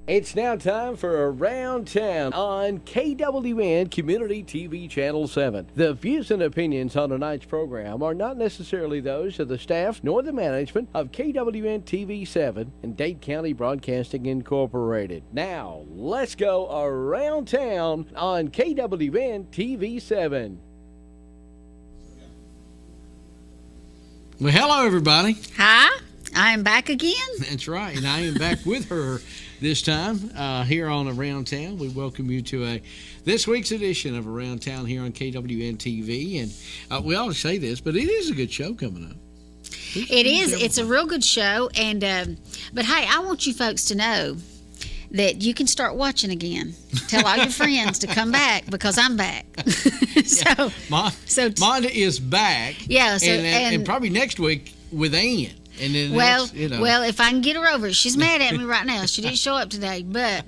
It's now time for Around Town on KWN Community TV Channel 7. The views and opinions on tonight's program are not necessarily those of the staff nor the management of KWN TV 7 and Dade County Broadcasting Incorporated. Now, let's go Around Town on KWN TV 7. Well, hello, everybody. Hi, I am back again. That's right, and I am back with her this time here on Around Town. We welcome you to this week's edition of Around Town here on KWN TV. And we always say this, but it is a good show coming up. It is. It's a real good show. And but hey, I want you folks to know that you can start watching again. Tell all your friends to come back because I'm back. so, Monda is back. Yeah. So, and probably next week with Ann. And then well, if I can get her over, she's mad at me right now. She didn't show up today, but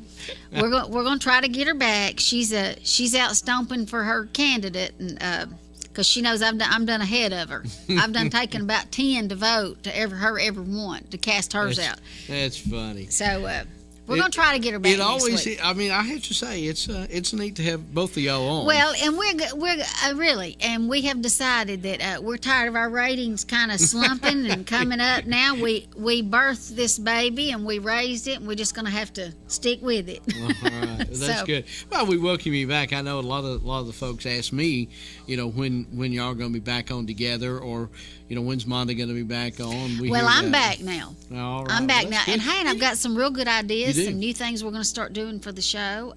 we're going to try to get her back. She's out stomping for her candidate, and because she knows I'm done ahead of her. I've done taken about 10 to vote to every one to cast hers out. That's funny. So. We're going to try to get her back next week. I mean, I have to say, it's neat to have both of y'all on. Well, and we're really, and we have decided that we're tired of our ratings kind of slumping and coming up now. We birthed this baby and we raised it, and we're just going to have to stick with it. All right. That's good. Well, we welcome you back. I know a lot of the folks ask me, when y'all are going to be back on together, or when's Monda going to be back on. I'm back now. All right. I'm back now, good. and I've got some real good ideas. Some new things we're going to start doing for the show.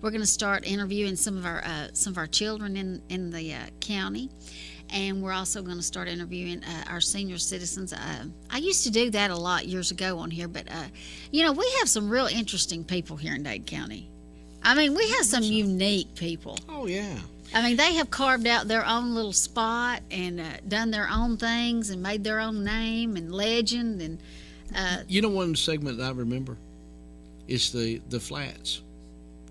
We're going to start interviewing some of our children in the county, and we're also going to start interviewing our senior citizens. I used to do that a lot years ago on here, but we have some real interesting people here in Dade County. I mean, we have some unique people. Oh yeah. I mean, they have carved out their own little spot and done their own things and made their own name and legend. And one segment that I remember. It's the flats,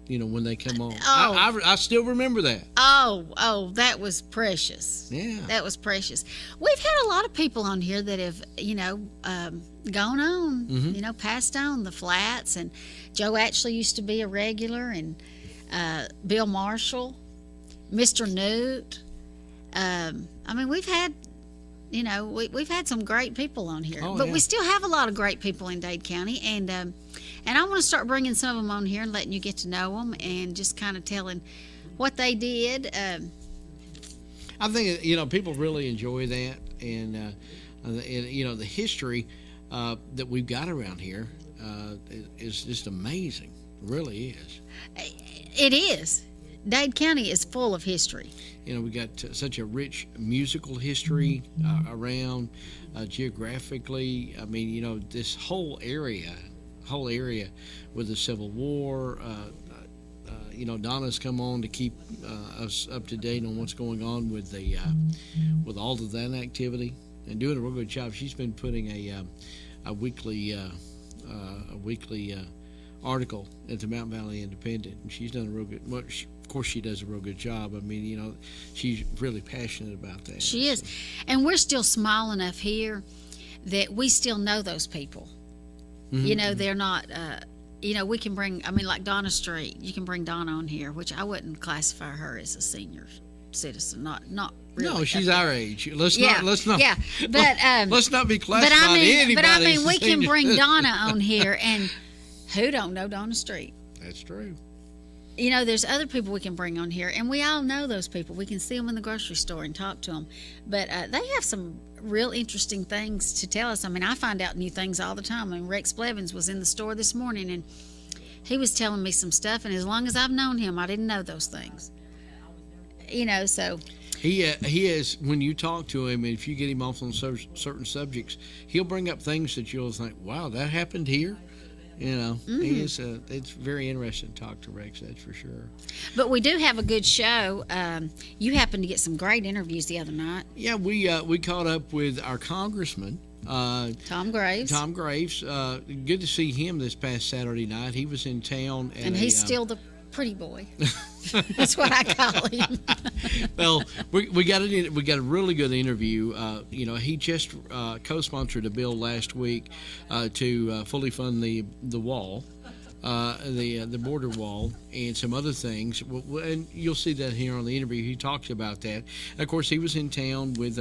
when they come on. Oh. I still remember that. Oh, that was precious. Yeah. That was precious. We've had a lot of people on here that have, gone on, mm-hmm. Passed on the flats. And Joe actually used to be a regular, and Bill Marshall, Mr. Newt. We've had... we've had some great people on here, but we still have a lot of great people in Dade County, and I want to start bringing some of them on here and letting you get to know them and just kind of telling what they did. I think people really enjoy that, and the history that we've got around here is just amazing. It really is. It is. Dade County is full of history. We got such a rich musical history around geographically. I mean, this whole area with the Civil War. Donna's come on to keep us up to date on what's going on with with all of that activity and doing a real good job. She's been putting a weekly article at the Mountain Valley Independent, and she's done a real good. Well, of course, she does a real good job. I mean, she's really passionate about that. She is, and we're still small enough here that we still know those people. Mm-hmm. They're not. We can bring. I mean, like Donna Street, you can bring Donna on here, which I wouldn't classify her as a senior citizen. Not really. No, she's our age. Let's not. Yeah, but let's not be classified anybody. But I mean, we can bring Donna on here, and who don't know Donna Street? That's true. There's other people we can bring on here, and we all know those people. We can see them in the grocery store and talk to them. But they have some real interesting things to tell us. I mean, I find out new things all the time. I mean, Rex Blevins was in the store this morning, and he was telling me some stuff, and as long as I've known him, I didn't know those things. So... He is, when you talk to him, and if you get him off on certain subjects, he'll bring up things that you'll think, wow, that happened here. Mm-hmm. He is. It's very interesting to talk to Rex. That's for sure. But we do have a good show. You happened to get some great interviews the other night. Yeah, we caught up with our congressman, Tom Graves. Tom Graves. Good to see him this past Saturday night. He was in town, and he's still the pretty boy. That's what I call him. Well, we got a really good interview. He just co-sponsored a bill last week to fully fund the wall the border wall and some other things. And you'll see that here on the interview. He talks about that. And of course, he was in town with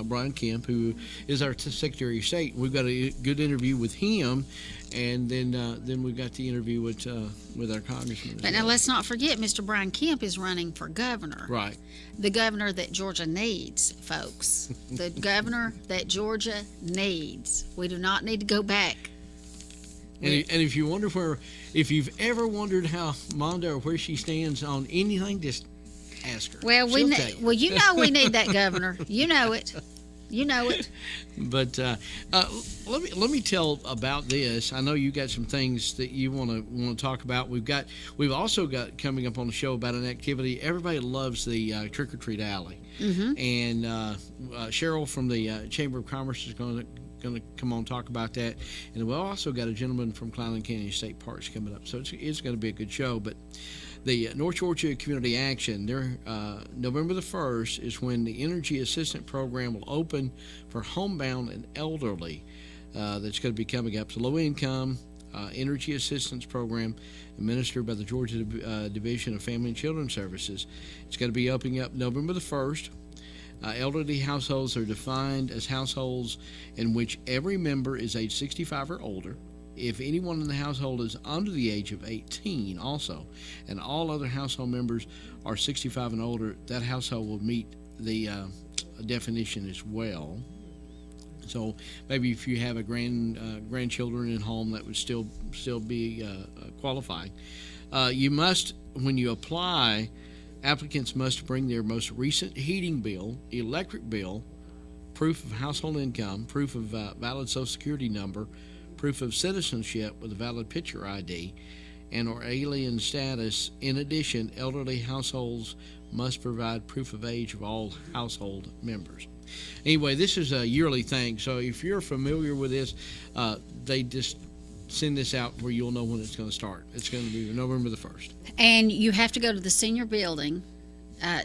Brian Kemp, who is our Secretary of State. We've got a good interview with him, and then we've got the interview with our congressman. But now let's not forget, Mr. Brian Kemp is running for governor. Right. The governor that Georgia needs, folks. The governor that Georgia needs. We do not need to go back. And if you wonder if you've ever wondered how Mondo or where she stands on anything, just ask her. Well, She'll tell you. well, you know we need that governor. You know it. You know it. But let me tell about this. I know you got some things that you want to talk about. We've also got coming up on the show about an activity. Everybody loves the Trick or Treat Alley, and Cheryl from the Chamber of Commerce is going to come on and talk about that. And we've also got a gentleman from Clyde Canyon State Parks coming up. So it's going to be a good show. But the North Georgia Community Action, November the 1st is when the Energy Assistance Program will open for homebound and elderly. That's going to be coming up. It's a low-income Energy Assistance Program administered by the Georgia Division of Family and Children's Services. It's going to be opening up November the 1st. Elderly households are defined as households in which every member is age 65 or older. If anyone in the household is under the age of 18 also, and all other household members are 65 and older, that household will meet the definition as well. So maybe if you have a grandchildren at home, that would still be qualifying. You must, when you apply, applicants must bring their most recent heating bill, electric bill, proof of household income, proof of valid Social Security number, proof of citizenship with a valid picture ID, and or alien status. In addition, elderly households must provide proof of age of all household members. Anyway, this is a yearly thing, so if you're familiar with this, they just send this out where you'll know when it's going to start. It's going to be November the 1st. And you have to go to the senior building.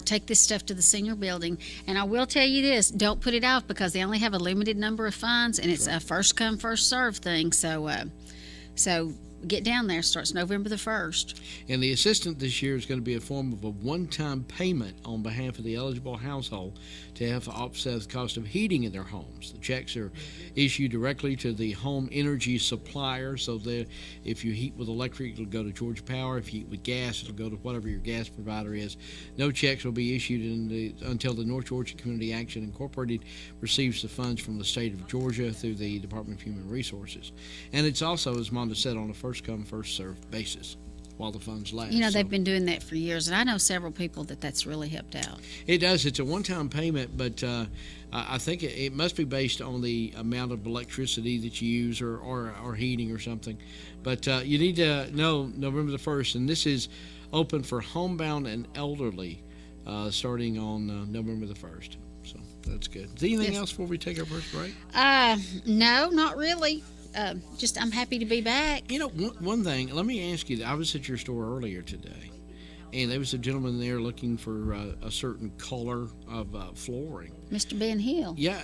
Take this stuff to the senior building. And I will tell you this, don't put it off because they only have a limited number of funds, and it's a first come, first serve thing. So get down there. Starts November the 1st. And the assistance this year is going to be a form of a one-time payment on behalf of the eligible household to help offset the cost of heating in their homes. The checks are issued directly to the home energy supplier, so that if you heat with electric, it'll go to Georgia Power. If you heat with gas, it'll go to whatever your gas provider is. No checks will be issued until the North Georgia Community Action Incorporated receives the funds from the state of Georgia through the Department of Human Resources. And it's also, as Monda said, on a first come, first served basis while the funds last. You know, they've been doing that for years, and I know several people that's really helped out. It does. It's a one-time payment, but I think it must be based on the amount of electricity that you use or heating or something. But you need to know November the 1st, and this is open for homebound and elderly starting on November the 1st. So that's good. Is there anything else before we take our first break? No, not really. Just I'm happy to be back. You know, one thing, let me ask you, I was at your store earlier today, and there was a gentleman there looking for a certain color of flooring. Mr. Ben Hill. Yeah,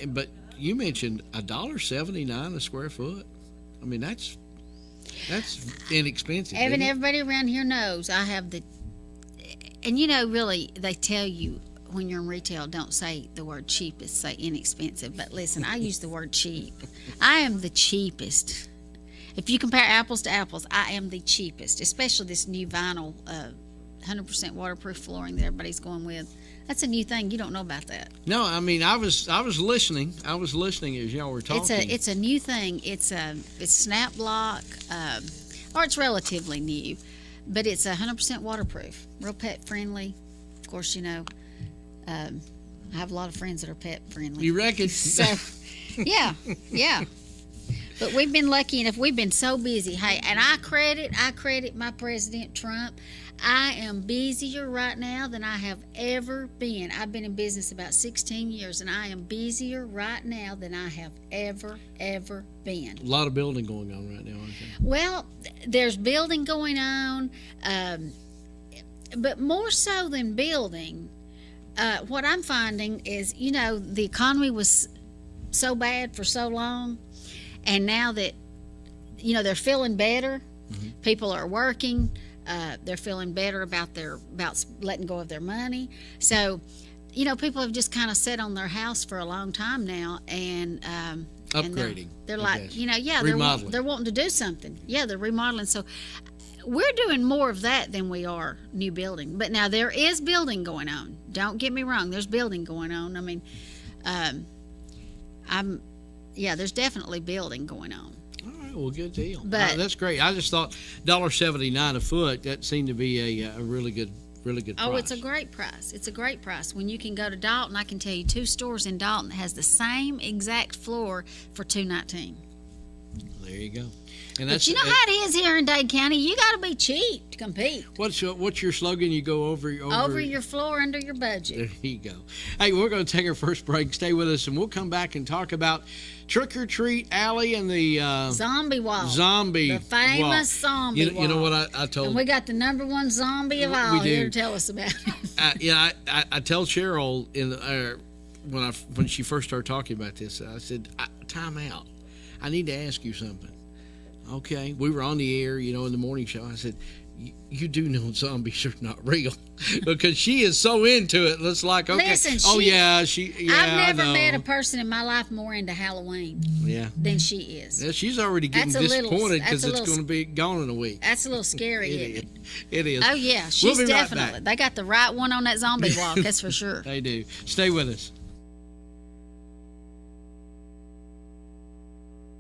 but you mentioned $1.79 a square foot. I mean, that's inexpensive. Evan, everybody around here knows I have and you know, really, they tell you when you're in retail, don't say the word cheapest, say inexpensive. But listen, I use the word cheap. I am the cheapest. If you compare apples to apples, I am the cheapest, especially this new vinyl 100% waterproof flooring that everybody's going with. That's a new thing. You don't know about that. No, I mean, I was listening. I was listening as y'all were talking. It's a new thing. It's snap block, or it's relatively new, but it's 100% waterproof, real pet friendly. Of course, you know, I have a lot of friends that are pet friendly. You reckon? So, yeah. But we've been lucky enough. We've been so busy. Hey, and I credit my President Trump. I am busier right now than I have ever been. I've been in business about 16 years, and I am busier right now than I have ever been. A lot of building going on right now, aren't there? Well, there's building going on, but more so than building, what I'm finding is, you know, the economy was so bad for so long, and now that, you know, they're feeling better, People are working. They're feeling better about letting go of their money. So, people have just kind of sat on their house for a long time now, and Upgrading. And they're like, Remodeling. they're wanting to do something. Yeah, they're remodeling. So we're doing more of that than we are new building. But now there is building going on. Don't get me wrong. There's building going on. I mean, there's definitely building going on. All right, well, good deal. But that's great. I just thought $1.79 a foot. That seemed to be a really good price. Oh, it's a great price. It's a great price. When you can go to Dalton, I can tell you 2 stores in Dalton that has the same exact floor for $2.19. There you go. And But you know how it is here in Dade County. You got to be cheap to compete. What's your slogan? You go over your floor, under your budget. There you go. Hey, we're going to take our first break. Stay with us, and we'll come back and talk about Trick or Treat Alley and the Zombie Walk. The famous zombie walk. You know what I told? And we got the #1 zombie of all here to tell us about it. I tell Cheryl when she first started talking about this. I said, "Time out. I need to ask you something." Okay, we were on the air, in the morning show. I said, "You do know zombies are not real," because she is so into it. It's like, okay, Listen, I've never met a person in my life more into Halloween than she is. Yeah, she's already getting disappointed because it's going to be gone in a week. That's a little scary, isn't it? It is. Oh yeah, she's We'll be right definitely. back. They got the right one on that zombie walk. That's for sure. They do. Stay with us.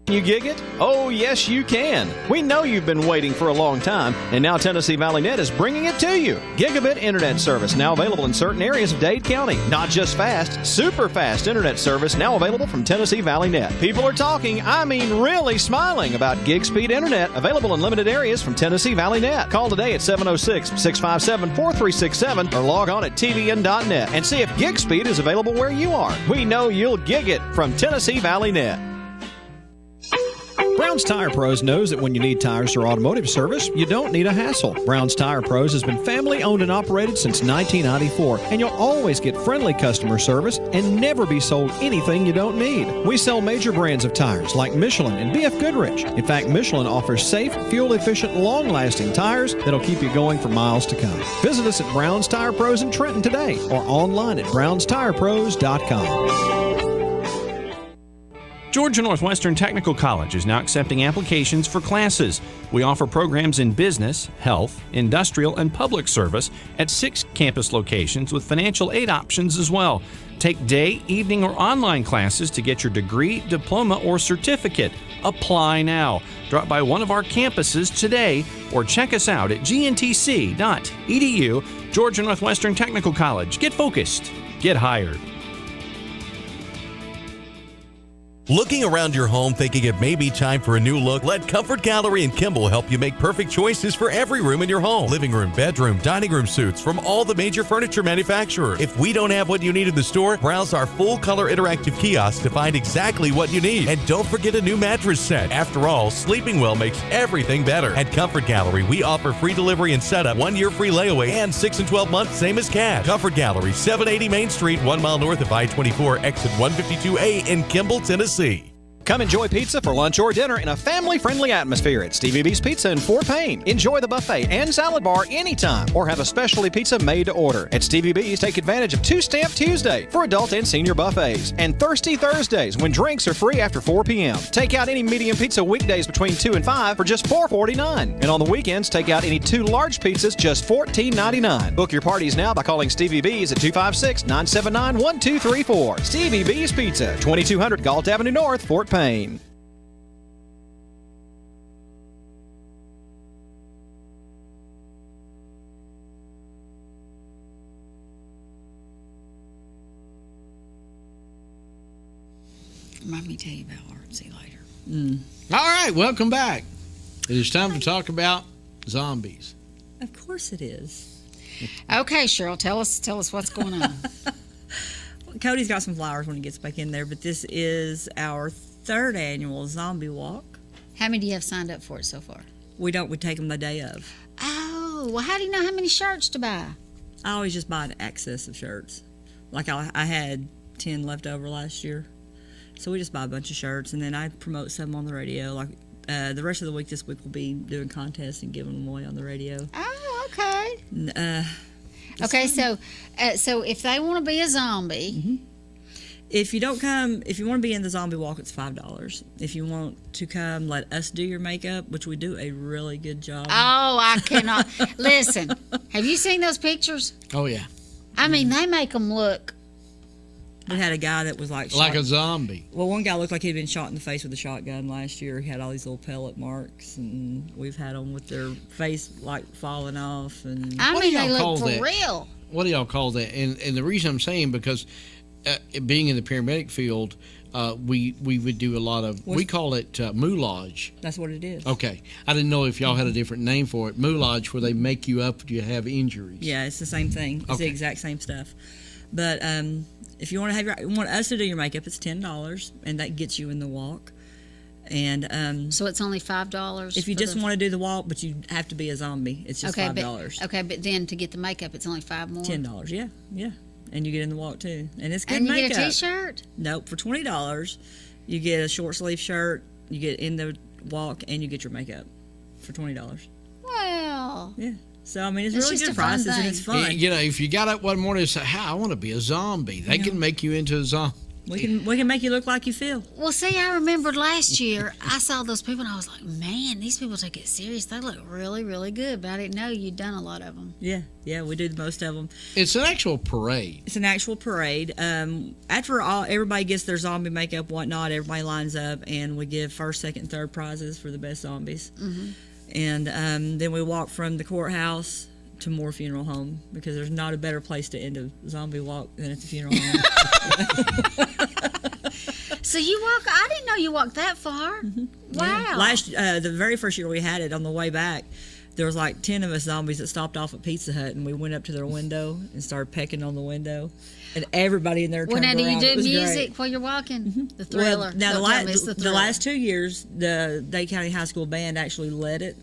You gig it? Oh, yes, you can. We know you've been waiting for a long time, and now Tennessee Valley Net is bringing it to you. Gigabit internet service now available in certain areas of Dade County. Not just fast, super fast internet service now available from Tennessee Valley Net. People are talking, I mean really smiling about gig speed internet available in limited areas from Tennessee Valley Net. Call today at 706-657-4367 or log on at tvn.net and see if gig speed is available where you are. We know you'll gig it from Tennessee Valley Net. Brown's Tire Pros knows that when you need tires for automotive service, you don't need a hassle. Brown's Tire Pros has been family owned and operated since 1994, and you'll always get friendly customer service and never be sold anything you don't need. We sell major brands of tires like Michelin and BF Goodrich. In fact, Michelin offers safe, fuel-efficient, long-lasting tires that'll keep you going for miles to come. Visit us at Brown's Tire Pros in Trenton today or online at brownstirepros.com. Georgia Northwestern Technical College is now accepting applications for classes. We offer programs in business, health, industrial, and public service at 6 campus locations with financial aid options as well. Take day, evening, or online classes to get your degree, diploma, or certificate. Apply now. Drop by one of our campuses today or check us out at gntc.edu. Georgia Northwestern Technical College. Get focused. Get hired. Looking around your home thinking it may be time for a new look? Let Comfort Gallery in Kimball help you make perfect choices for every room in your home. Living room, bedroom, dining room suites from all the major furniture manufacturers. If we don't have what you need in the store, browse our full-color interactive kiosk to find exactly what you need. And don't forget a new mattress set. After all, sleeping well makes everything better. At Comfort Gallery, we offer free delivery and setup, 1-year free layaway, and 6 and 12 months, same as cash. Comfort Gallery, 780 Main Street, 1 mile north of I-24, exit 152A in Kimball, Tennessee. Come enjoy pizza for lunch or dinner in a family-friendly atmosphere at Stevie B's Pizza in Fort Payne. Enjoy the buffet and salad bar anytime or have a specialty pizza made to order. At Stevie B's, take advantage of 2 Stamp Tuesday for adult and senior buffets and Thirsty Thursdays when drinks are free after 4 p.m. Take out any medium pizza weekdays between 2 and 5 for just $4.49. And on the weekends, take out any 2 large pizzas just $14.99. Book your parties now by calling Stevie B's at 256-979-1234. Stevie B's Pizza, 2200 Galt Avenue North, Fort Payne. Let me tell you about artsy later. All right, welcome back. It is time to talk about zombies. Of course it is. Okay, Cheryl, tell us what's going on. Cody's got some flowers when he gets back in there, but this is our 3rd annual zombie walk. How many do you have signed up for it so far? We take them the day of. Oh, well, how do you know how many shirts to buy? I always just buy an excess of shirts. Like I had 10 left over last year. So we just buy a bunch of shirts, and then I promote some on the radio, like the rest of the week this week we'll be doing contests and giving them away on the radio. Oh, okay. Okay, so if they want to be a zombie, if you don't come, if you want to be in the zombie walk, it's $5. If you want to come, let us do your makeup, which we do a really good job. oh, I cannot. Listen, have you seen those pictures? Oh yeah, I mean, they make them look. We had a guy that was like like a zombie. Well, one guy looked like he'd been shot in the face with a shotgun last year. He had all these little pellet marks, and we've had them with their face like falling off. And I What do mean, they y'all call look for that? real. What do y'all call that? And the reason I'm saying because being in the paramedic field, we would do a lot of. We call it moulage. that's what it is. Okay, I didn't know if y'all had a different name for it. Moulage, where they make you up if you have injuries. Yeah, it's the same thing. It's the Okay. exact same stuff. But if you want to have want us to do your makeup, it's $10, and that gets you in the walk. And So it's only $5. if you for just the- want to do the walk, but you have to be a zombie, it's just $5. But then to get the makeup, it's only $5 more. $10, yeah. And you get in the walk too, and it's good And you makeup. get a T-shirt. Nope, for $20, you get a short sleeve shirt, you get in the walk, and you get your makeup for $20. Well, Yeah. So I mean, it's It's really just good a fun prices, and thing. it's fun. You know, if you got up one morning and said, "Hey, I want to be a zombie," they can make you into a zombie. We can make you look like you feel. well, see, I remembered last year I saw those people and I was like, man, these people take it serious. They look really, really good. But I didn't know you'd done a lot of them. Yeah, we do the most of them. It's an actual parade. It's an actual parade. After everybody gets their zombie makeup, whatnot, everybody lines up, and we give first, second, third prizes for the best zombies. And then we walk from the courthouse to Moore Funeral Home, because there's not a better place to end a zombie walk than at the funeral home. So you walk, I didn't know you walked that far. Wow. The very first year we had it, on the way back, there was like 10 of us zombies that stopped off at Pizza Hut, and we went up to their window and started pecking on the window, and everybody in there Well, turned now, do you around. It do was music great. while you're walking? The Thriller. Well, now Don't tell me it's the the Thriller. last 2 years, the Dade County High School band actually led it,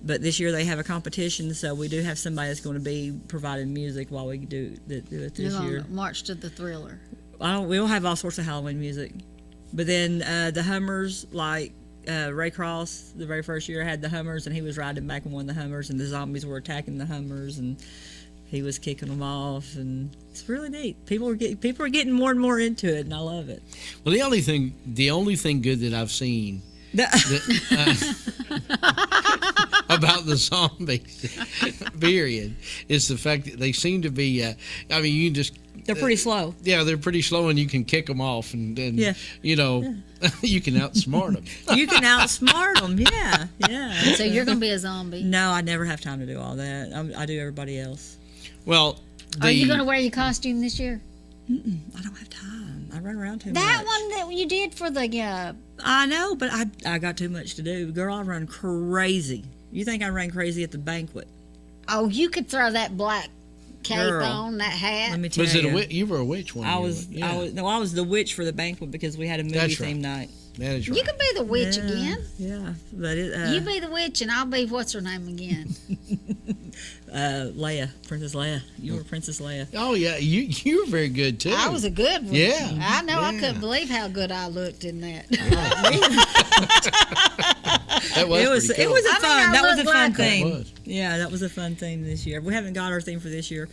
but this year they have a competition, so we do have somebody that's going to be providing music while we do it You're this gonna year. march to the Thriller. We'll have all sorts of Halloween music, but then the Hummers, like Ray Cross, the very first year had the Hummers, and he was riding back in one of the Hummers, and the zombies were attacking the Hummers, and he was kicking them off, and it's really neat. People are getting more and more into it, and I love it. Well, the only thing good that I've seen about the zombies, period, is the fact that they seem to be. I mean, you can just. They're pretty slow. Yeah, they're pretty slow, and you can kick them off, and Yeah. you know, you can outsmart them. You can outsmart them. Yeah. So you're going to be a zombie. No, I never have time to do all that. I do everybody else. Well, Are you going to wear your costume this year? I don't have time. I run around too That much. one that you did for the I know, but I got too much to do. Girl, I run crazy. You think I ran crazy at the banquet? oh, you could throw that black cape Girl, on, that hat. Let me tell Was you. it a witch? You were a witch one I year. was, Yeah, I was the witch for the banquet because we had a movie That's right. theme night. that is right. You could be the witch Yeah, again. Yeah, but it, You be the witch and I'll be what's her name again. Leia, Princess Leia. You were Princess Leia. Oh yeah, you were very good too. I was a good one. Yeah. I know. I Yeah. couldn't believe how good I looked in that. That was It was pretty it cool. was a I mean, fun. I That was a look fun like her. It theme. was. Yeah, that was a fun theme this year. We haven't got our theme for this year.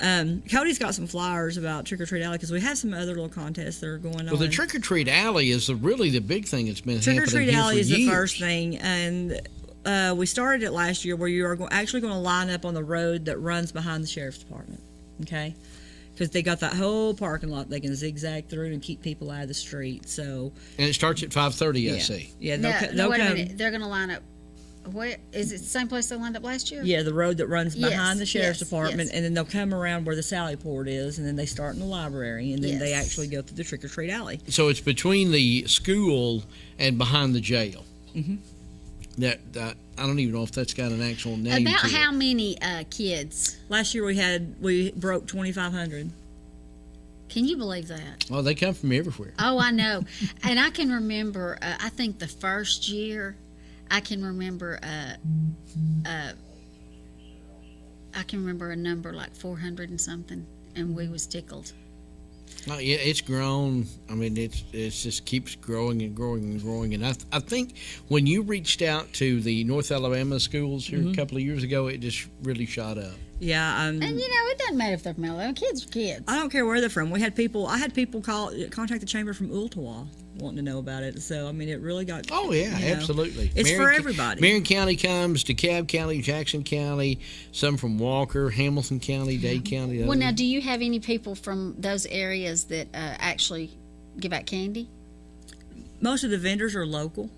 Cody's got some flyers about Trick or Treat Alley because we have some other little contests that are going on. Well, the Trick or Treat Alley is really the big thing that's been Trick or happening Treat here Alley for is years. the first thing, and we started it last year where you are actually going to line up on the road that runs behind the sheriff's department. Okay. Because they got that whole parking lot they can zigzag through and keep people out of the street. So And it starts at 5:30. I yeah, see. yeah, No, they'll wait a come. minute. They're going to line up. Where is it? The same place they lined up last year? Yeah, the road that runs Yes, behind the sheriff's yes, department, yes. and then they'll come around where the Sally Port is, and then they start in the library, and then they Yes. actually go through the Trick or Treat Alley. So it's between the school and behind the jail. Mm-hmm. That I don't even know if that's got an actual name. About to how it. many kids? Last year we broke 2,500. Can you believe that? Well, they come from everywhere. Oh, I know. And I can remember, I think the first year, I can remember a number like 400 and something, and we was tickled. Oh, yeah, it's grown. I mean, it's just keeps growing and growing and growing. And I think when you reached out to the North Alabama schools here a couple of years ago, it just really shot up. Yeah, And it doesn't matter if they're from Alabama. Kids are kids. I don't care where they're from. I had people contact the chamber from Ooltewah wanting to know about it. So I mean, it really got. Oh yeah, you know, absolutely. It's for everybody. Marion County comes, DeKalb County, Jackson County, some from Walker, Hamilton County, Dade County. Well, now, do you have any people from those areas that actually give out candy? Most of the vendors are local,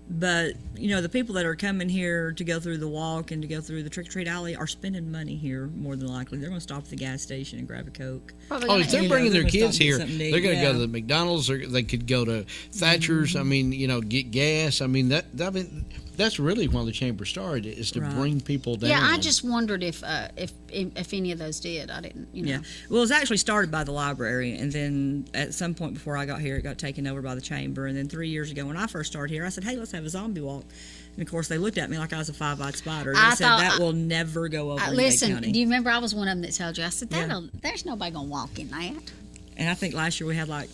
but the people that are coming here to go through the walk and to go through the trick or treat alley are spending money here more than likely. They're going to stop at the gas station and grab a Coke. Probably Oh, gonna if they're eat. bringing they're their gonna kids stop and here, get something to they're eat, going to go yeah. to the McDonald's, or they could go to Thatcher's. I mean, get gas. I mean, that's really why the chamber started, is to Right. bring people down. Yeah, I just wondered if any of those did. I didn't, Yeah. Well, it was actually started by the library, and then at some point before I got here, it got taken over by the chamber. And then 3 years ago, when I first started here, I said, "Hey, let's have a zombie walk." And of course, they looked at me like I was a five-eyed spider. They I said thought- that will never go over in Dade Listen, County. do you remember I was one of them that told you? I said, Yeah. there's nobody going to walk in that. And I think last year we had like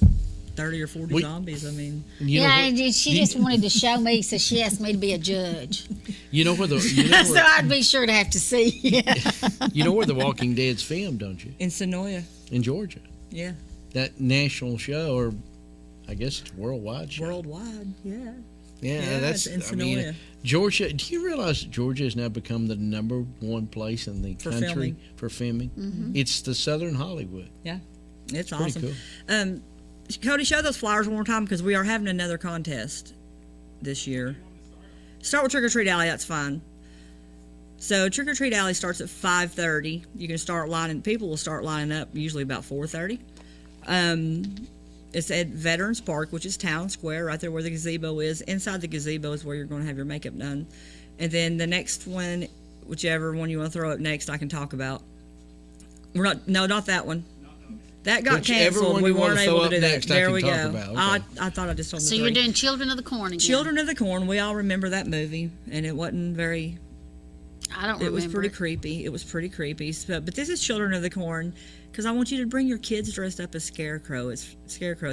30 or 40 We- zombies. I mean, You know Yeah, what- and she just wanted to show me, so she asked me to be a judge. You know where the So I'd be sure to have to see. you know where the Walking Dead's filmed, don't you? in Sonoya, In Georgia, yeah, that national show, or I guess it's worldwide show. worldwide, yeah. Yeah, that's it's in I mean, Sonoya. Georgia. Do you realize that Georgia has now become the #1 place in the For country filming. for filming? Mm-hmm. It's the Southern Hollywood. Yeah, it's Pretty awesome. cool. Cody, show those flyers one more time because we are having another contest this year. Start with Trick or Treat Alley, that's fine. So Trick or Treat Alley starts at 5:30. You can start lining. People will start lining up usually about 4:30. It's at Veterans Park, which is Town Square, right there where the gazebo is. Inside the gazebo is where you're going to have your makeup done. And then the next one, whichever one you want to throw up next, I can talk about. Not that one. That got Whichever canceled. one We you wanna weren't throw able to up do that. next, I There can we talk go. about. Okay. I thought I just told So them you're three. doing Children of the Corn again. Children of the Corn. We all remember that movie, and it wasn't very. I don't remember. It was pretty creepy. It was pretty creepy. So, but this is Children of the Corn because I want you to bring your kids dressed up as scarecrows.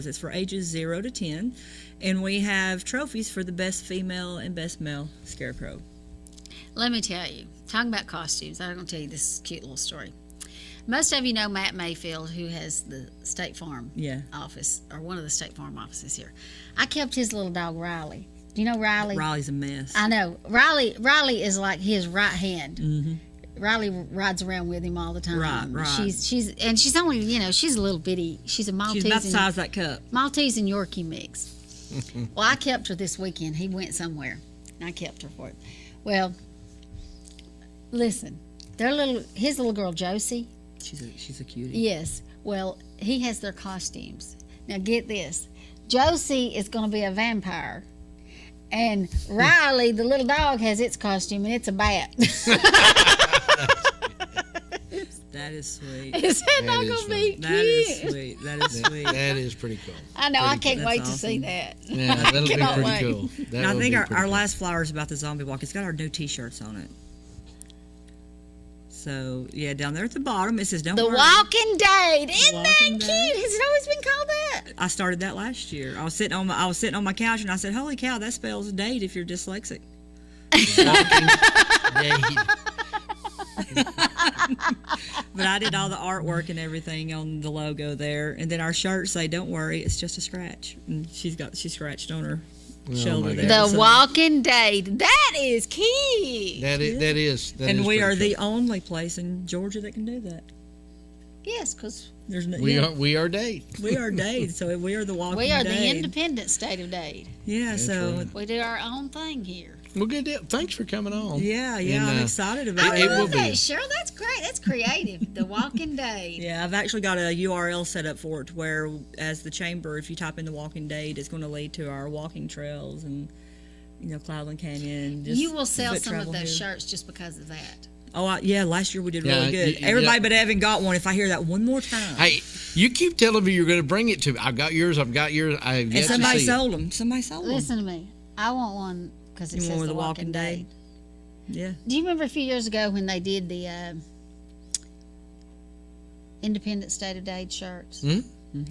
It's for ages 0 to 10, and we have trophies for the best female and best male scarecrow. Let me tell you, talking about costumes, I'm going to tell you this cute little story. Most of you know Matt Mayfield, who has the State Farm Yeah. office, or one of the State Farm offices here. I kept his little dog, Riley. Do you know Riley? Riley's a mess. I know. Riley is like his right hand. Mm-hmm. Riley rides around with him all the time. Right. She's only, she's a little bitty. She's a Maltese. She's about the size of that cup. Maltese and Yorkie mix. Well, I kept her this weekend. He went somewhere, and I kept her for it. Well, listen, his little girl Josie. She's a cutie. Yes. Well, he has their costumes. Now get this: Josie is going to be a vampire, and Riley, the little dog, has its costume, and it's a bat. That is sweet. Is that not is going to be cute? That is sweet. That is sweet. That is pretty cool. I know. I can't That's wait to awesome. see that. Yeah, that'll be Cannot pretty wait. cool. That And I will think be our pretty cool. last flyer is about the zombie walk. It's got our new T-shirts on it. So yeah, down there at the bottom it says "Don't The worry." Walking Dead. Isn't that Walking cute? Dead. Has it always been called that? I started that last year. I was sitting on my couch and I said, "Holy cow, that spells date if you're dyslexic." But I did all the artwork and everything on the logo there, and then our shirts say, "Don't worry, it's just a scratch." And she's scratched on her shoulder my there. The so- Walking Dead. That is key. That is. and we pretty are cool. the only place in Georgia that can do that. Yes, because There's no. We yeah, are Dade. we are Dade, so we are the Walking we are the Dade. independent state of Dade. Yeah, so right. We do our own thing here. Well, good deal. Thanks for coming on. yeah, And, I'm excited I about it it. will love be. that, Cheryl. That's great. That's creative. The Walking Dead. Yeah, I've actually got a URL set up for it to where, as the chamber, if you type in the Walking Dade, it's going to lead to our walking trails and, Cloudland Canyon. Just You will sell foot some of travel those here. shirts just because of that. Oh, yeah, last year we did Yeah, really good. yeah. Everybody but Evan got one. If I hear that one more time. Hey, you keep telling me you're going to bring it to me. I've got yours. I have and yet to somebody see it. sold them. Somebody sold them. Listen to me. I want one because it You says want The the Walking Walking Dead. Yeah. Do you remember a few years ago when they did the Independent State of Dade shirts? Hmm?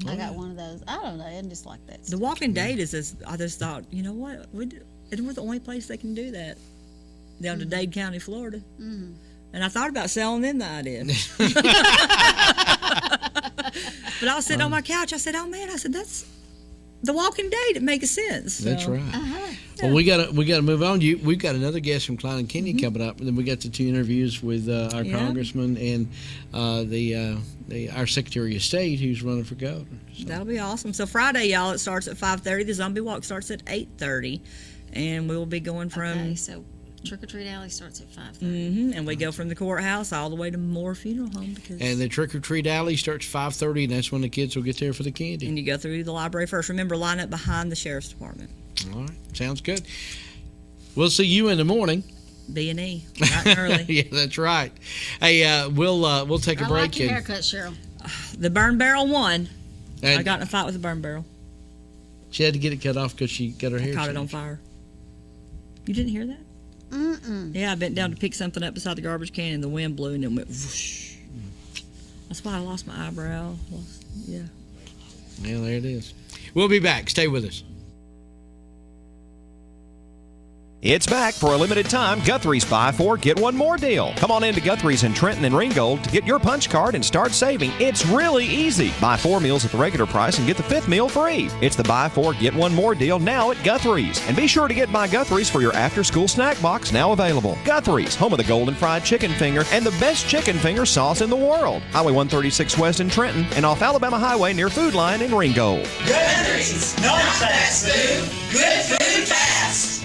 I got one of those. I don't know. I'm just like that. The Walking Dead is this. I just thought, you know what? We're the only place they can do that down to Dade County, Florida. And I thought about selling them the idea. But I was sitting on my couch. I said, "Oh man!" I said, "That's The Walking Dead. It makes sense." So. That's right. Well, we got to move on. We've got another guest from Klein and Kenny coming up, and then we got the 2 interviews with our congressman and our Secretary of State who's running for governor. So. That'll be awesome. So Friday, y'all, it starts at 5:30. The Zombie Walk starts at 8:30, and we will be going from. Okay, so Trick or Treat Alley starts at 5:30. And we go from the courthouse all the way to Moore Funeral Home And the Trick or Treat Alley starts 5:30, and that's when the kids will get there for the candy. And you go through the library first. Remember, line up behind the sheriff's department. All right, sounds good. We'll see you in the morning. B&E, right and early. Yeah, that's right. Hey, we'll take a I break. like your haircut, Cheryl. The burn barrel won. And I got in a fight with the burn barrel. she had to get it cut off because she got her hair Caught it changed. on fire. You didn't hear that? Yeah, I bent down to pick something up beside the garbage can, and the wind blew, and it went whoosh. That's why I lost my eyebrow. Yeah. Yeah, there it is. We'll be back. Stay with us. It's back for a limited time Guthrie's Buy 4 Get 1 More deal. Come on into Guthrie's in Trenton and Ringgold to get your punch card and start saving. It's really easy. Buy 4 meals at the regular price and get the 5th meal free. It's the Buy 4 Get 1 More deal now at Guthrie's. And be sure to get by Guthrie's for your after-school snack box now available. Guthrie's, home of the golden fried chicken finger and the best chicken finger sauce in the world. Highway 136 West in Trenton and off Alabama Highway near Food Line in Ringgold. Guthrie's, not fast food, good food fast.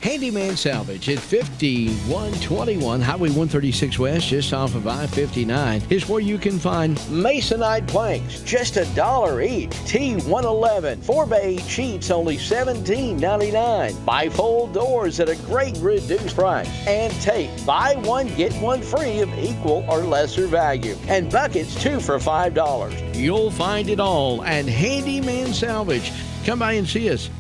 Handyman Salvage at 5121 Highway 136 West, just off of I-59, is where you can find Masonite planks, just $1 each. T111 4x8 sheets, only $17.99. Bifold doors at a great reduced price. And tape, buy one get one free of equal or lesser value. And buckets, 2 for $5. You'll find it all at Handyman Salvage. Come by and see us.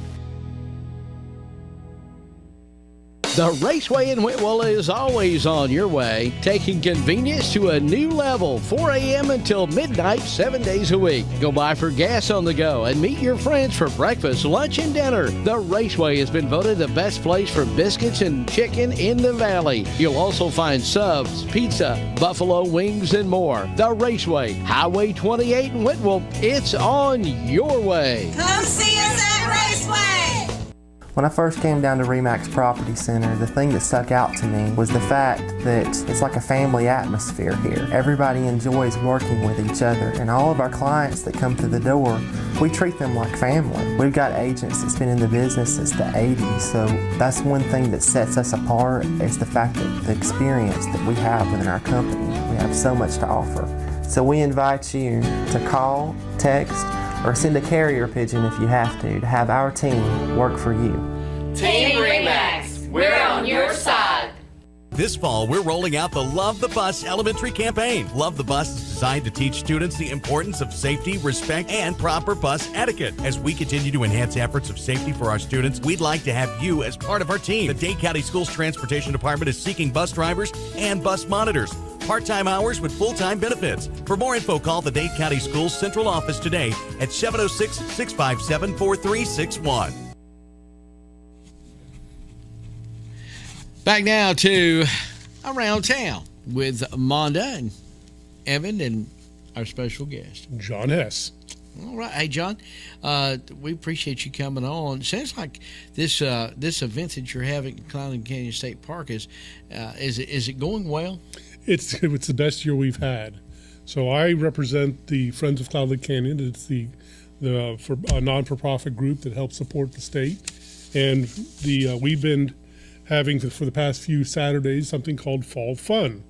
The Raceway in Whitwell is always on your way, taking convenience to a new level, 4 a.m. until midnight, 7 days a week. Go by for gas on the go and meet your friends for breakfast, lunch, and dinner. The Raceway has been voted the best place for biscuits and chicken in the valley. You'll also find subs, pizza, buffalo wings, and more. The Raceway, Highway 28 in Whitwell. It's on your way. Come see us at Raceway. When I first came down to RE/MAX Property Center, the thing that stuck out to me was the fact that it's like a family atmosphere here. Everybody enjoys working with each other, and all of our clients that come through the door, we treat them like family. We've got agents that's been in the business since the 80s, so that's one thing that sets us apart is the fact that the experience that we have within our company. We have so much to offer. So we invite you to call, text, or send a carrier pigeon if you have to have our team work for you. Team RE/MAX, we're on your side. This fall, we're rolling out the Love the Bus Elementary campaign. Love the Bus is designed to teach students the importance of safety, respect, and proper bus etiquette. As we continue to enhance efforts of safety for our students, we'd like to have you as part of our team. The Dade County Schools Transportation Department is seeking bus drivers and bus monitors. Part-time hours with full-time benefits. For more info, call the Dade County Schools Central Office today at 706-657-4361. Back now to Around Town with Monda and Evan and our special guest, John Hess. All right. Hey, John, we appreciate you coming on. It sounds like this event that you're having at Cloudland Canyon State Park is it going well? It's the best year we've had. So I represent the Friends of Cloudland Canyon. It's a non-for-profit group that helps support the state. And we've been having for the past few Saturdays something called Fall Fun,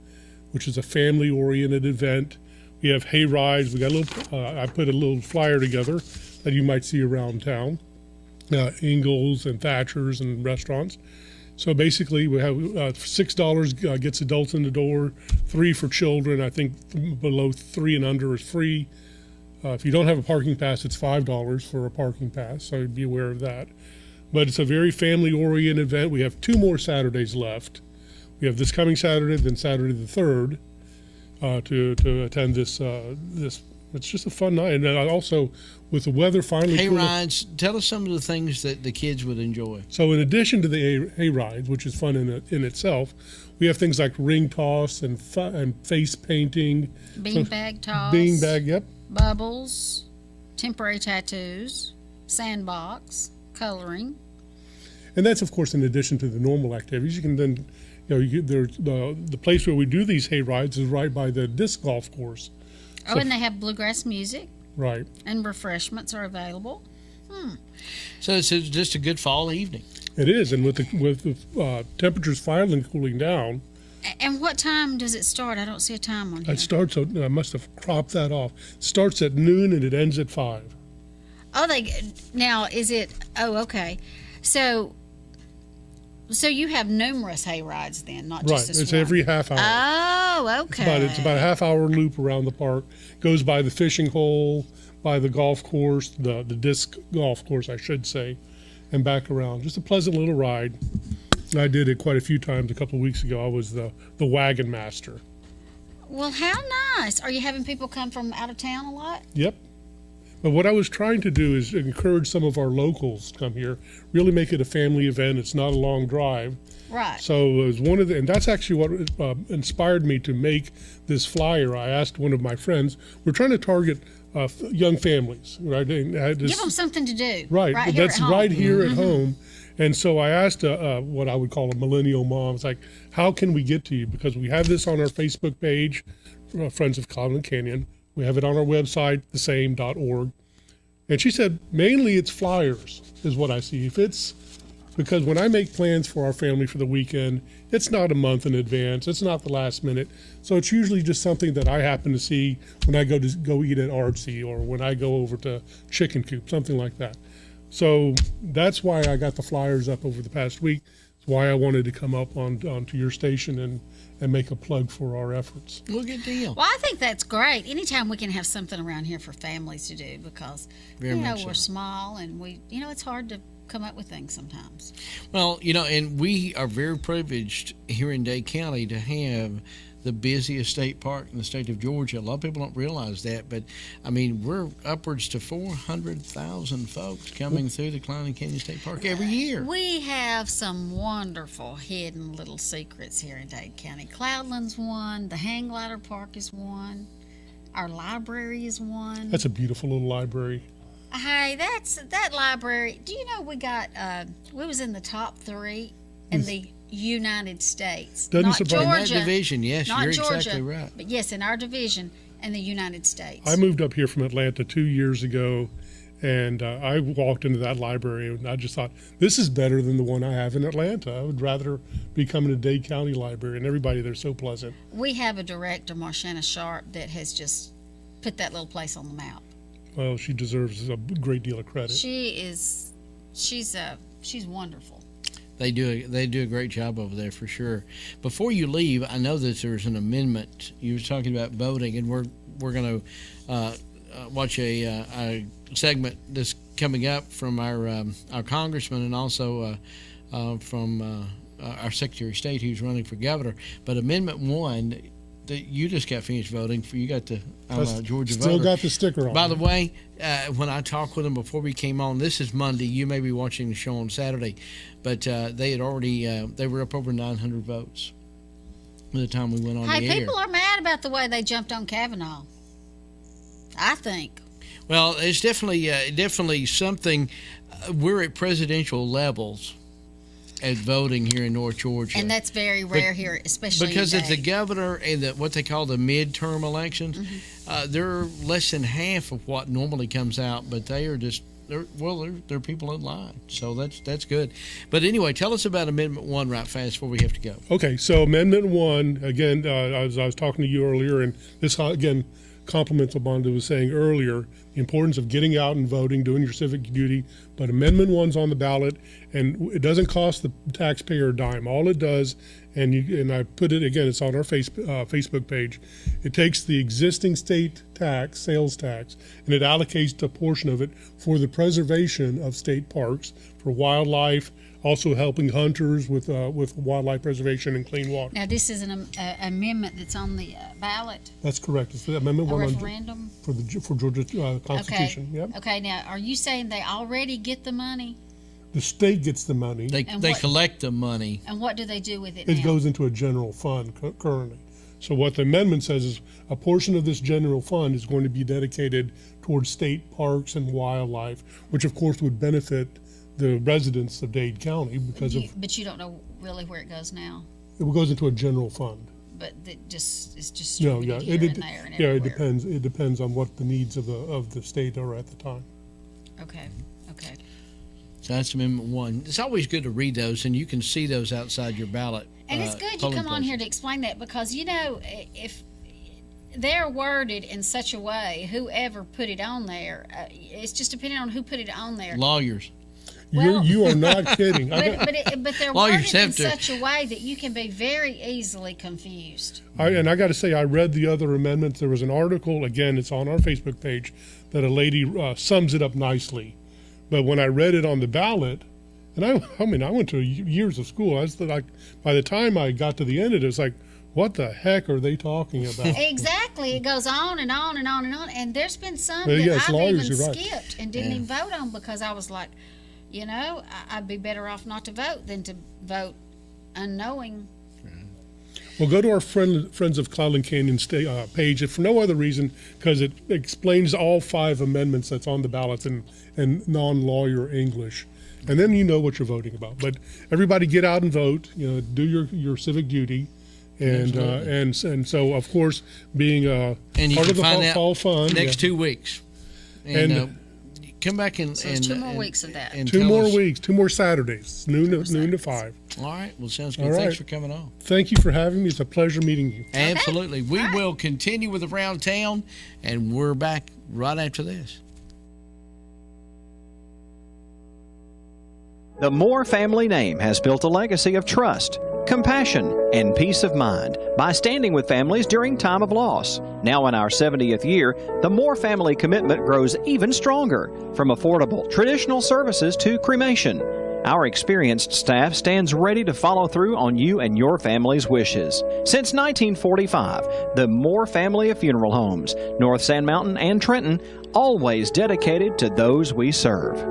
which is a family-oriented event. We have hay rides. We got I put a little flyer together that you might see around town. Ingalls and Thatchers and restaurants. So basically, we have $6 gets adults in the door, $3 for children. I think below 3 and under is free. If you don't have a parking pass, it's $5 for a parking pass. So be aware of that. But it's a very family-oriented event. We have 2 more Saturdays left. We have this coming Saturday, then Saturday the 3rd, to attend this it's just a fun night. And then also, with the weather finally Hay cooling- rides. Tell us some of the things that the kids would enjoy. So in addition to the hay rides, which is fun in itself, we have things like ring toss and face painting. Beanbag toss. Beanbag, yep. Bubbles. Temporary tattoos. Sandbox. Coloring. And that's, of course, in addition to the normal activities. You can then, there's the place where we do these hay rides is right by the disc golf course. Oh, and they have bluegrass music. Right. And refreshments are available. So it's just a good fall evening. It is, and with the temperatures finally cooling down. And what time does it start? I don't see a time on here. It starts. I must have cropped that off. It starts at noon and it ends at 5. Oh, now is it? Oh, okay. So you have numerous hay rides then, not Right. just this It's one. every half hour. Oh, okay. It's about a half-hour loop around the park. Goes by the fishing hole, by the golf course, the disc golf course, I should say, and back around. Just a pleasant little ride. I did it quite a few times. A couple of weeks ago, I was the wagon master. Well, how nice. Are you having people come from out of town a lot? Yep. But what I was trying to do is encourage some of our locals to come here, really make it a family event. It's not a long drive. Right. So it was and that's actually what inspired me to make this flyer. I asked one of my friends, we're trying to target young families, right? And Give them something to do. Right. Right That's here at home. right here at home. And so I asked what I would call a millennial mom. It's like, how can we get to you? Because we have this on our Facebook page, Friends of Cloudland Canyon. We have it on our website, thesame.org. And she said, mainly it's flyers is what I see. Because when I make plans for our family for the weekend, it's not a month in advance. It's not the last minute. So it's usually just something that I happen to see when I go eat at Artsy or when I go over to Chicken Coop, something like that. So that's why I got the flyers up over the past week. It's why I wanted to come up onto your station and make a plug for our efforts. Well, good deal. Well, I think that's great. Anytime we can have something around here for families to do because, Very much we're so. small and it's hard to come up with things sometimes. Well, and we are very privileged here in Dade County to have the busiest state park in the state of Georgia. A lot of people don't realize that, but I mean, we're upwards to 400,000 folks coming through the Cloudland Canyon State Park every year. We have some wonderful hidden little secrets here in Dade County. Cloudland's one, the Hang Glider Park is one, our library is one. That's a beautiful little library. Hey, that library. Do you know we got? We was in the top 3 in the United States. Doesn't not surprise me. Georgia. In that division, yes, not you're Georgia, exactly right. But yes, in our division in the United States. I moved up here from Atlanta 2 years ago, and I walked into that library, and I just thought, this is better than the one I have in Atlanta. I would rather be coming to Dade County Library, and everybody there's so pleasant. We have a director, Marshana Sharp, that has just put that little place on the map. Well, she deserves a great deal of credit. She's wonderful. They do a great job over there for sure. Before you leave, I know that there's an amendment. You were talking about voting, and we're going to watch a segment that's coming up from our congressman and also from our Secretary of State who's running for governor. But Amendment 1 that you just got finished voting for, you got the Georgia Still voter. got the sticker on. By the way, when I talked with them before we came on, this is Monday. You may be watching the show on Saturday, but they had already they were up over 900 votes by the time we went on the air. Hey, people are mad about the way they jumped on Kavanaugh. I think. Well, it's definitely something. We're at presidential levels at voting here in North Georgia. And that's very rare here, especially because in it's the Dade. governor and what they call the midterm elections. They're less than half of what normally comes out, but they are just they're people in line. So that's good. But anyway, tell us about Amendment 1 right fast before we have to go. Okay, so Amendment 1, again, as I was talking to you earlier, and this, again, complements what Bonda was saying earlier, the importance of getting out and voting, doing your civic duty. But Amendment 1's on the ballot, and it doesn't cost the taxpayer a dime. All it does, and I put it, again, it's on our Facebook page, it takes the existing state tax, sales tax, and it allocates a portion of it for the preservation of state parks, for wildlife, also helping hunters with wildlife preservation and clean water. Now, this is an amendment that's on the ballot, That's correct. It's the Amendment a 1 referendum. for Georgia Constitution. Okay. Yep. Okay, now, are you saying they already get the money? The state gets the money. They what- collect the money. And what do they do with it It now? goes into a general fund currently. So what the amendment says is a portion of this general fund is going to be dedicated towards state parks and wildlife, which of course would benefit the residents of Dade County because But you don't know really where it goes now. it goes into a general fund. But it's just No, distributed yeah, here and there and yeah, everywhere. it depends. It depends on what the needs of the state are at the time. Okay. So that's Amendment 1. It's always good to read those, and you can see those outside your ballot. And it's good you polling come on places. here to explain that because, if they're worded in such a way, whoever put it on there, it's just depending on who put it on there. Lawyers. Well- You are not kidding. But they're Lawyers worded in have to- such a way that you can be very easily confused. And I got to say, I read the other amendments. There was an article, again, it's on our Facebook page, that a lady sums it up nicely. But when I read it on the ballot, and I mean, I went to years of school. I was like, by the time I got to the end of it, it's like, what the heck are they talking about? Exactly. It goes on and on and on and on. And there's been some Well, that yeah, it's I've lawyers, even you're right. skipped and didn't even vote on because I was like, I'd be better off not to vote than to vote unknowing. Well, go to our Friends of Cloudland Canyon page, if for no other reason, because it explains all 5 amendments that's on the ballot in non-lawyer English. And then you know what you're voting about. But everybody get out and vote, do your civic duty. And so, of course, being And you part can of the find out fall fund. next 2 weeks. And come back and... So it's 2 more weeks of that. and 2 tell more us- weeks, 2 more Saturdays, noon to 5. All right. Well, sounds good. All Thanks right. for coming on. Thank you for having me. It's a pleasure meeting you. Absolutely. We will continue with Around Town, and we're back right after this. The Moore family name has built a legacy of trust, compassion, and peace of mind by standing with families during time of loss. Now in our 70th year, the Moore family commitment grows even stronger, from affordable traditional services to cremation. Our experienced staff stands ready to follow through on you and your family's wishes. Since 1945, the Moore family of funeral homes, North Sand Mountain and Trenton, always dedicated to those we serve.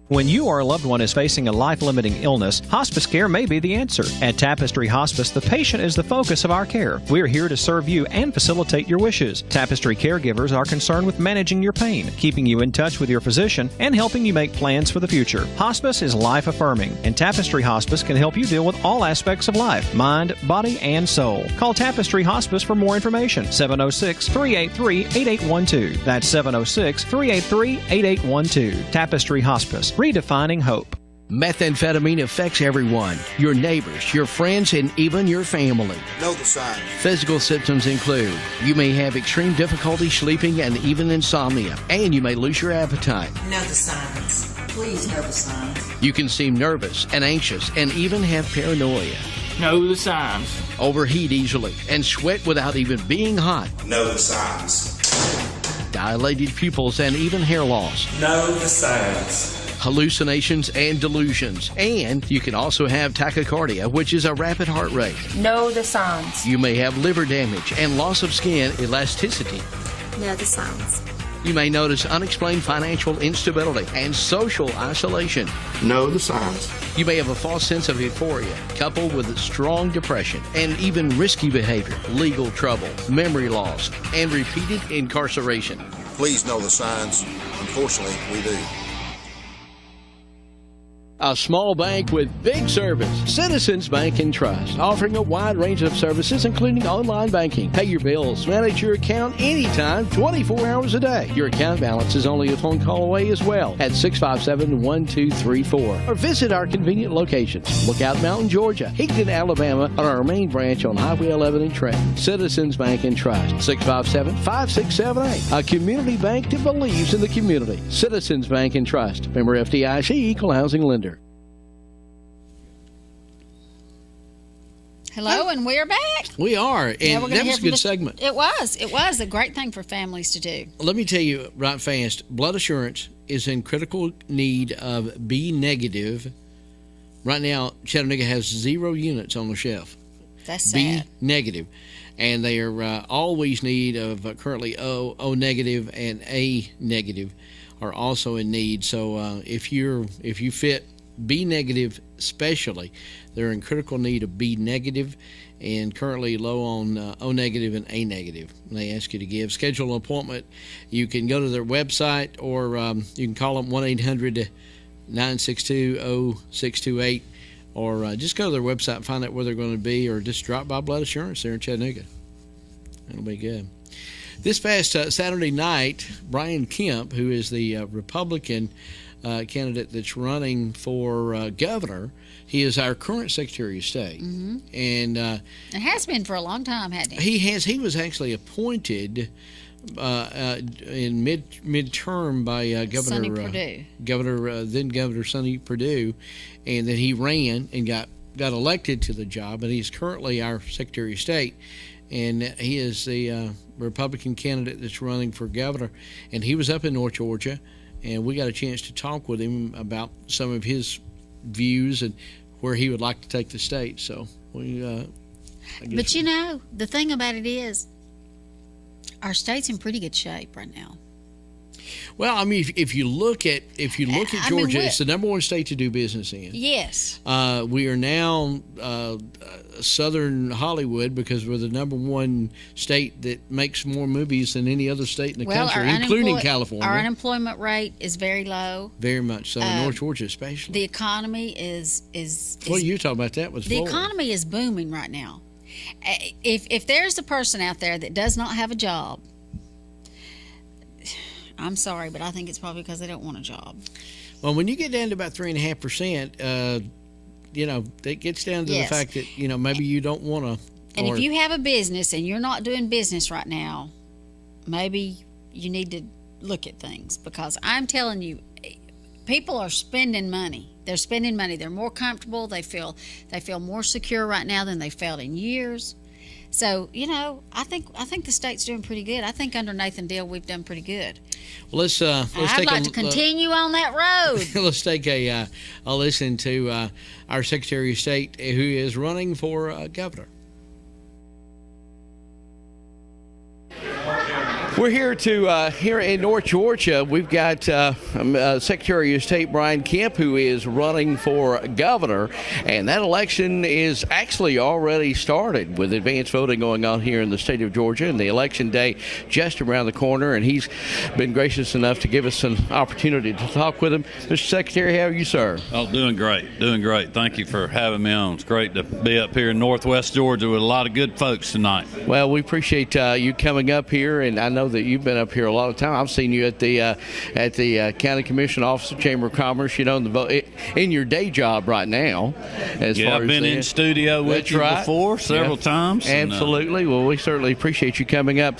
When you or a loved one is facing a life-limiting illness, hospice care may be the answer. At Tapestry Hospice, the patient is the focus of our care. We're here to serve you and facilitate your wishes. Tapestry caregivers are concerned with managing your pain, keeping you in touch with your physician, and helping you make plans for the future. Hospice is life-affirming, and Tapestry Hospice can help you deal with all aspects of life, mind, body, and soul. Call Tapestry Hospice for more information. 706-383-8812. That's 706-383-8812. Tapestry Hospice. Redefining hope. Methamphetamine affects everyone, your neighbors, your friends, and even your family. Know the signs. Physical symptoms include you may have extreme difficulty sleeping and even insomnia, and you may lose your appetite. Know the signs. Please know the signs. You can seem nervous and anxious and even have paranoia. Know the signs. Overheat easily and sweat without even being hot. Know the signs. Dilated pupils and even hair loss. Know the signs. Hallucinations and delusions. And you can also have tachycardia, which is a rapid heart rate. Know the signs. You may have liver damage and loss of skin elasticity. Know the signs. You may notice unexplained financial instability and social isolation. Know the signs. You may have a false sense of euphoria, coupled with strong depression and even risky behavior, legal trouble, memory loss, and repeated incarceration. Please know the signs. Unfortunately, we do. A small bank with big service. Citizens Bank and Trust, offering a wide range of services, including online banking. Pay your bills, manage your account anytime, 24 hours a day. Your account balance is only a phone call away as well at 657-1234. Or visit our convenient locations. Lookout Mountain, Georgia, Higdon, Alabama, or our main branch on Highway 11 in Trenton. Citizens Bank and Trust, 657-5678. A community bank that believes in the community. Citizens Bank and Trust. Member FDIC, Equal Housing Lender. Hello, and we are back. We are, and Now we're gonna that hear was a from good segment. It was a great thing for families to do. Let me tell you right fast, Blood Assurance is in critical need of B negative. Right now, Chattanooga has 0 units on the shelf. That's B sad. negative. And they are always need of currently O negative and A negative are also in need. So if you fit B negative especially, they're in critical need of B negative and currently low on O negative and A negative. And they ask you to schedule an appointment. You can go to their website or you can call them 1-800-962-0628 or just go to their website and find out where they're going to be, or just drop by Blood Assurance there in Chattanooga. It'll be good. This past Saturday night, Brian Kemp, who is the Republican candidate that's running for governor, he is our current Secretary of State. Mm-hmm. And it has been for a long time, hasn't it? He was actually appointed in midterm by Sonny Perdue. then Governor Sonny Perdue, and then he ran and got elected to the job, and he's currently our Secretary of State. And he is the Republican candidate that's running for governor. And he was up in North Georgia, and we got a chance to talk with him about some of his views and where he would like to take the state. So But you know, the thing about it is, our state's in pretty good shape right now. Well, I mean, if you look at Georgia, it's the number 1 state to do business in. Yes. We are now Southern Hollywood because we're the number 1 state that makes more movies than any other state in the country, including California. Our unemployment rate is very low. Very much so, in North Georgia especially. The economy is Well, you talk about that with the Florida. economy is booming right now. If there's a person out there that does not have a job, I'm sorry, but I think it's probably because they don't want a job. Well, when you get down to about 3.5%, that gets down to the fact that maybe you don't want to. And if you have a business and you're not doing business right now, maybe you need to look at things, because I'm telling you, people are spending money. They're spending money. They're more comfortable. They feel more secure right now than they felt in years. So, I think the state's doing pretty good. I think under Nathan Deal, we've done pretty good. Well, I'd like to continue on that road. Let's take a listen to our Secretary of State who is running for governor. We're here here in North Georgia. We've got Secretary of State Brian Kemp, who is running for governor, and that election is actually already started with advanced voting going on here in the state of Georgia, and the election day just around the corner, and he's been gracious enough to give us an opportunity to talk with him. Mr. Secretary, how are you, sir? Oh, doing great. Thank you for having me on. It's great to be up here in Northwest Georgia with a lot of good folks tonight. Well, we appreciate you coming up here, and I know that you've been up here a lot of time. I've seen you at the County Commission Office of Chamber of Commerce, in your day job right now. I've been in studio with you before several times. Absolutely. Well, we certainly appreciate you coming up.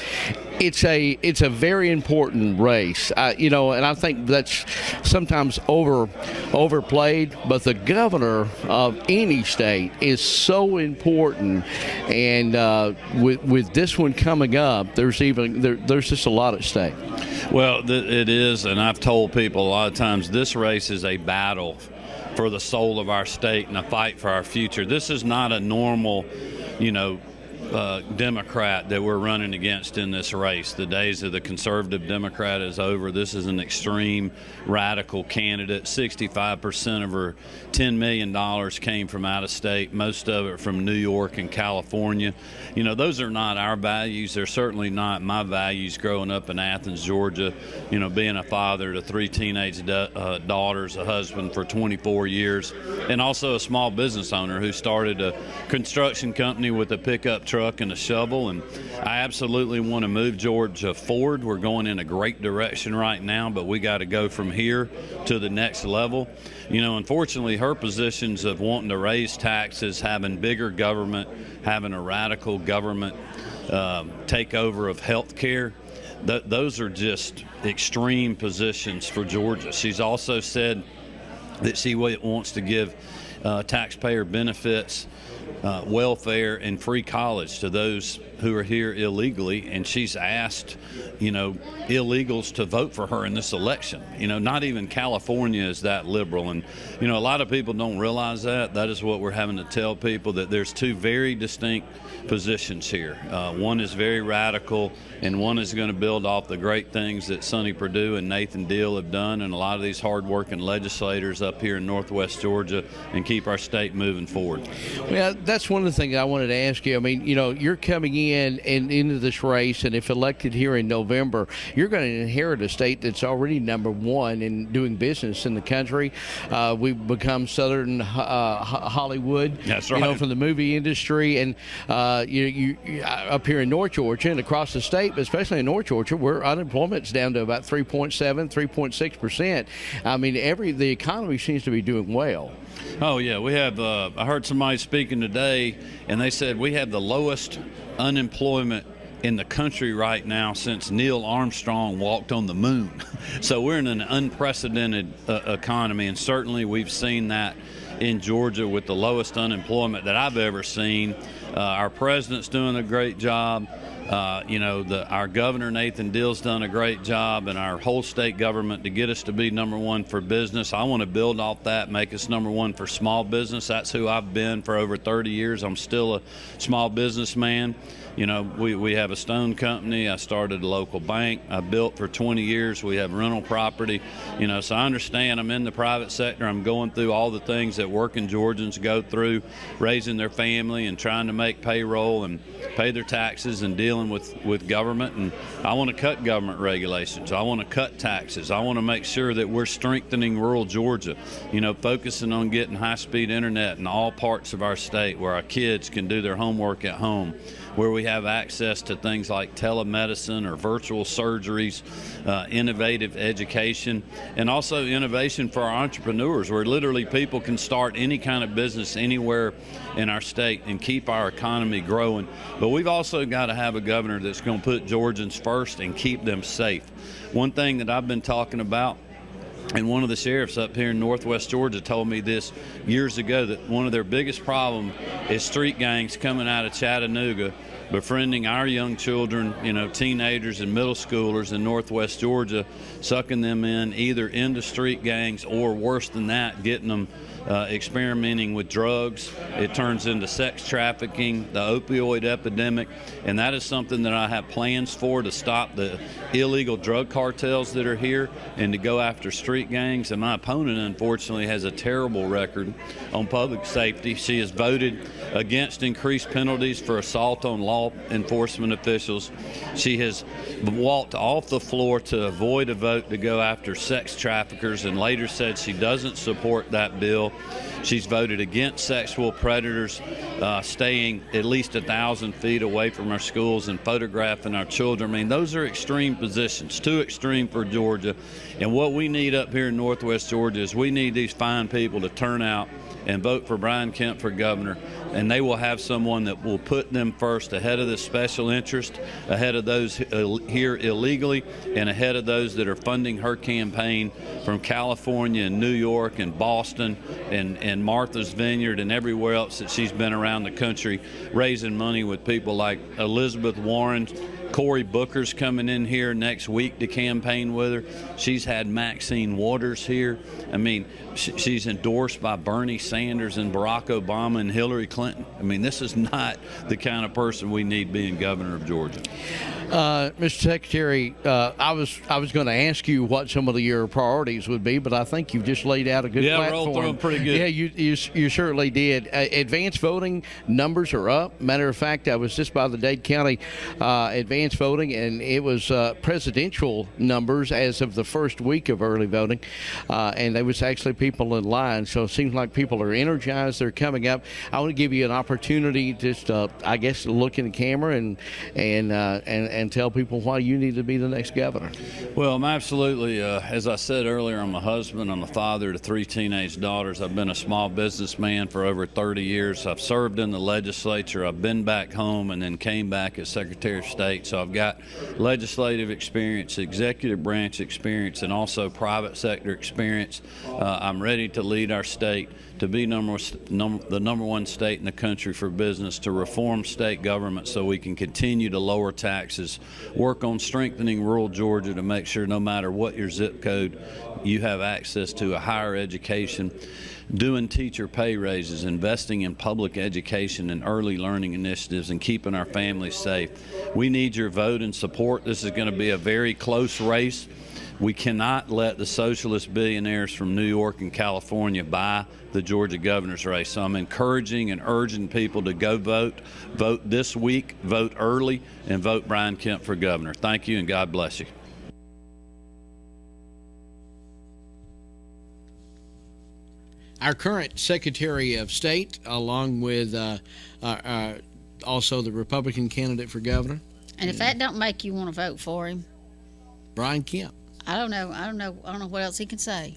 It's a very important race, and I think that's sometimes overplayed. But the governor of any state is so important, and with this one coming up, there's just a lot at stake. Well, it is, and I've told people a lot of times this race is a battle for the soul of our state and a fight for our future. This is not a normal, Democrat that we're running against in this race. The days of the conservative Democrat is over. This is an extreme radical candidate. 65% of her $10 million came from out of state, most of it from New York and California. Those are not our values. They're certainly not my values growing up in Athens, Georgia, being a father to 3 teenage daughters, a husband for 24 years, and also a small business owner who started a construction company with a pickup truck and a shovel. And I absolutely want to move Georgia forward. We're going in a great direction right now, but we got to go from here to the next level. Unfortunately, her positions of wanting to raise taxes, having bigger government, having a radical government takeover of health care, those are just extreme positions for Georgia. She's also said that she wants to give taxpayer benefits, welfare, and free college to those who are here illegally. And she's asked, illegals to vote for her in this election. Not even California is that liberal. And, a lot of people don't realize that. That is what we're having to tell people, that there's two very distinct positions here. One is very radical, and one is going to build off the great things that Sonny Perdue and Nathan Deal have done, and a lot of these hard-working legislators up here in Northwest Georgia, and keep our state moving forward. Well, that's one of the things I wanted to ask you. I mean, you're coming in and into this race, and if elected here in November, you're going to inherit a state that's already number one in doing business in the country. We've become Southern Hollywood, that's right, from the movie industry, and you up here in North Georgia and across the state, but especially in North Georgia, where unemployment's down to about 3.7, 3.6%. I mean, the economy seems to be doing well. Oh, yeah. We have, I heard somebody speaking today, and they said we have the lowest unemployment in the country right now since Neil Armstrong walked on the moon. So we're in an unprecedented economy, and certainly we've seen that in Georgia with the lowest unemployment that I've ever seen. Our president's doing a great job. Our governor, Nathan Deal's done a great job, and our whole state government to get us to be number one for business. I want to build off that, make us number one for small business. That's who I've been for over 30 years. I'm still a small businessman. We have a stone company. I started a local bank. I built for 20 years. We have rental property. So I understand I'm in the private sector. I'm going through all the things that working Georgians go through, raising their family and trying to make payroll and pay their taxes and dealing with government. And I want to cut government regulations. I want to cut taxes. I want to make sure that we're strengthening rural Georgia, focusing on getting high-speed internet in all parts of our state where our kids can do their homework at home, where we have access to things like telemedicine or virtual surgeries, innovative education, and also innovation for our entrepreneurs, where literally people can start any kind of business anywhere in our state and keep our economy growing. But we've also got to have a governor that's going to put Georgians first and keep them safe. One thing that I've been talking about, and one of the sheriffs up here in Northwest Georgia told me this years ago, that one of their biggest problems is street gangs coming out of Chattanooga, befriending our young children, teenagers and middle schoolers in Northwest Georgia, sucking them in either into street gangs or worse than that, getting them experimenting with drugs. It turns into sex trafficking, the opioid epidemic, and that is something that I have plans for, to stop the illegal drug cartels that are here and to go after street gangs. And my opponent, unfortunately, has a terrible record on public safety. She has voted against increased penalties for assault on law enforcement officials. She has walked off the floor to avoid a vote to go after sex traffickers, and later said she doesn't support that bill. She's voted against sexual predators staying at least 1,000 feet away from our schools and photographing our children. I mean, those are extreme positions, too extreme for Georgia. And what we need up here in Northwest Georgia is we need these fine people to turn out and vote for Brian Kemp for governor, and they will have someone that will put them first, ahead of the special interest, ahead of those here illegally, and ahead of those that are funding her campaign from California and New York and Boston and Martha's Vineyard and everywhere else that she's been around the country, raising money with people like Elizabeth Warren. Cory Booker's coming in here next week to campaign with her. She's had Maxine Waters here. I mean, she's endorsed by Bernie Sanders and Barack Obama and Hillary Clinton. I mean, this is not the kind of person we need being governor of Georgia. Mr. Secretary, I was going to ask you what some of your priorities would be, but I think you've just laid out a good platform. Yeah, rolled through them pretty good. Yeah, you certainly did. Advanced voting numbers are up. Matter of fact, I was just by the Dade County advanced voting, and it was presidential numbers as of the first week of early voting, and there was actually people in line. So it seems like people are energized. They're coming up. I want to give you an opportunity just, I guess, to look in the camera and tell people why you need to be the next governor. Well, I'm absolutely, as I said earlier, I'm a husband, I'm a father to 3 teenage daughters. I've been a small businessman for over 30 years. I've served in the legislature. I've been back home and then came back as Secretary of State. So I've got legislative experience, executive branch experience, and also private sector experience. I'm ready to lead our state to be the number one state in the country for business, to reform state government so we can continue to lower taxes, work on strengthening rural Georgia to make sure no matter what your zip code, you have access to a higher education, doing teacher pay raises, investing in public education and early learning initiatives, and keeping our families safe. We need your vote and support. This is going to be a very close race. We cannot let the socialist billionaires from New York and California buy the Georgia governor's race. So I'm encouraging and urging people to go vote this week, vote early, and vote Brian Kemp for governor. Thank you, and God bless you. Our current Secretary of State, along with also the Republican candidate for governor. And if that don't make you want to vote for him, Brian Kemp. I don't know what else he can say.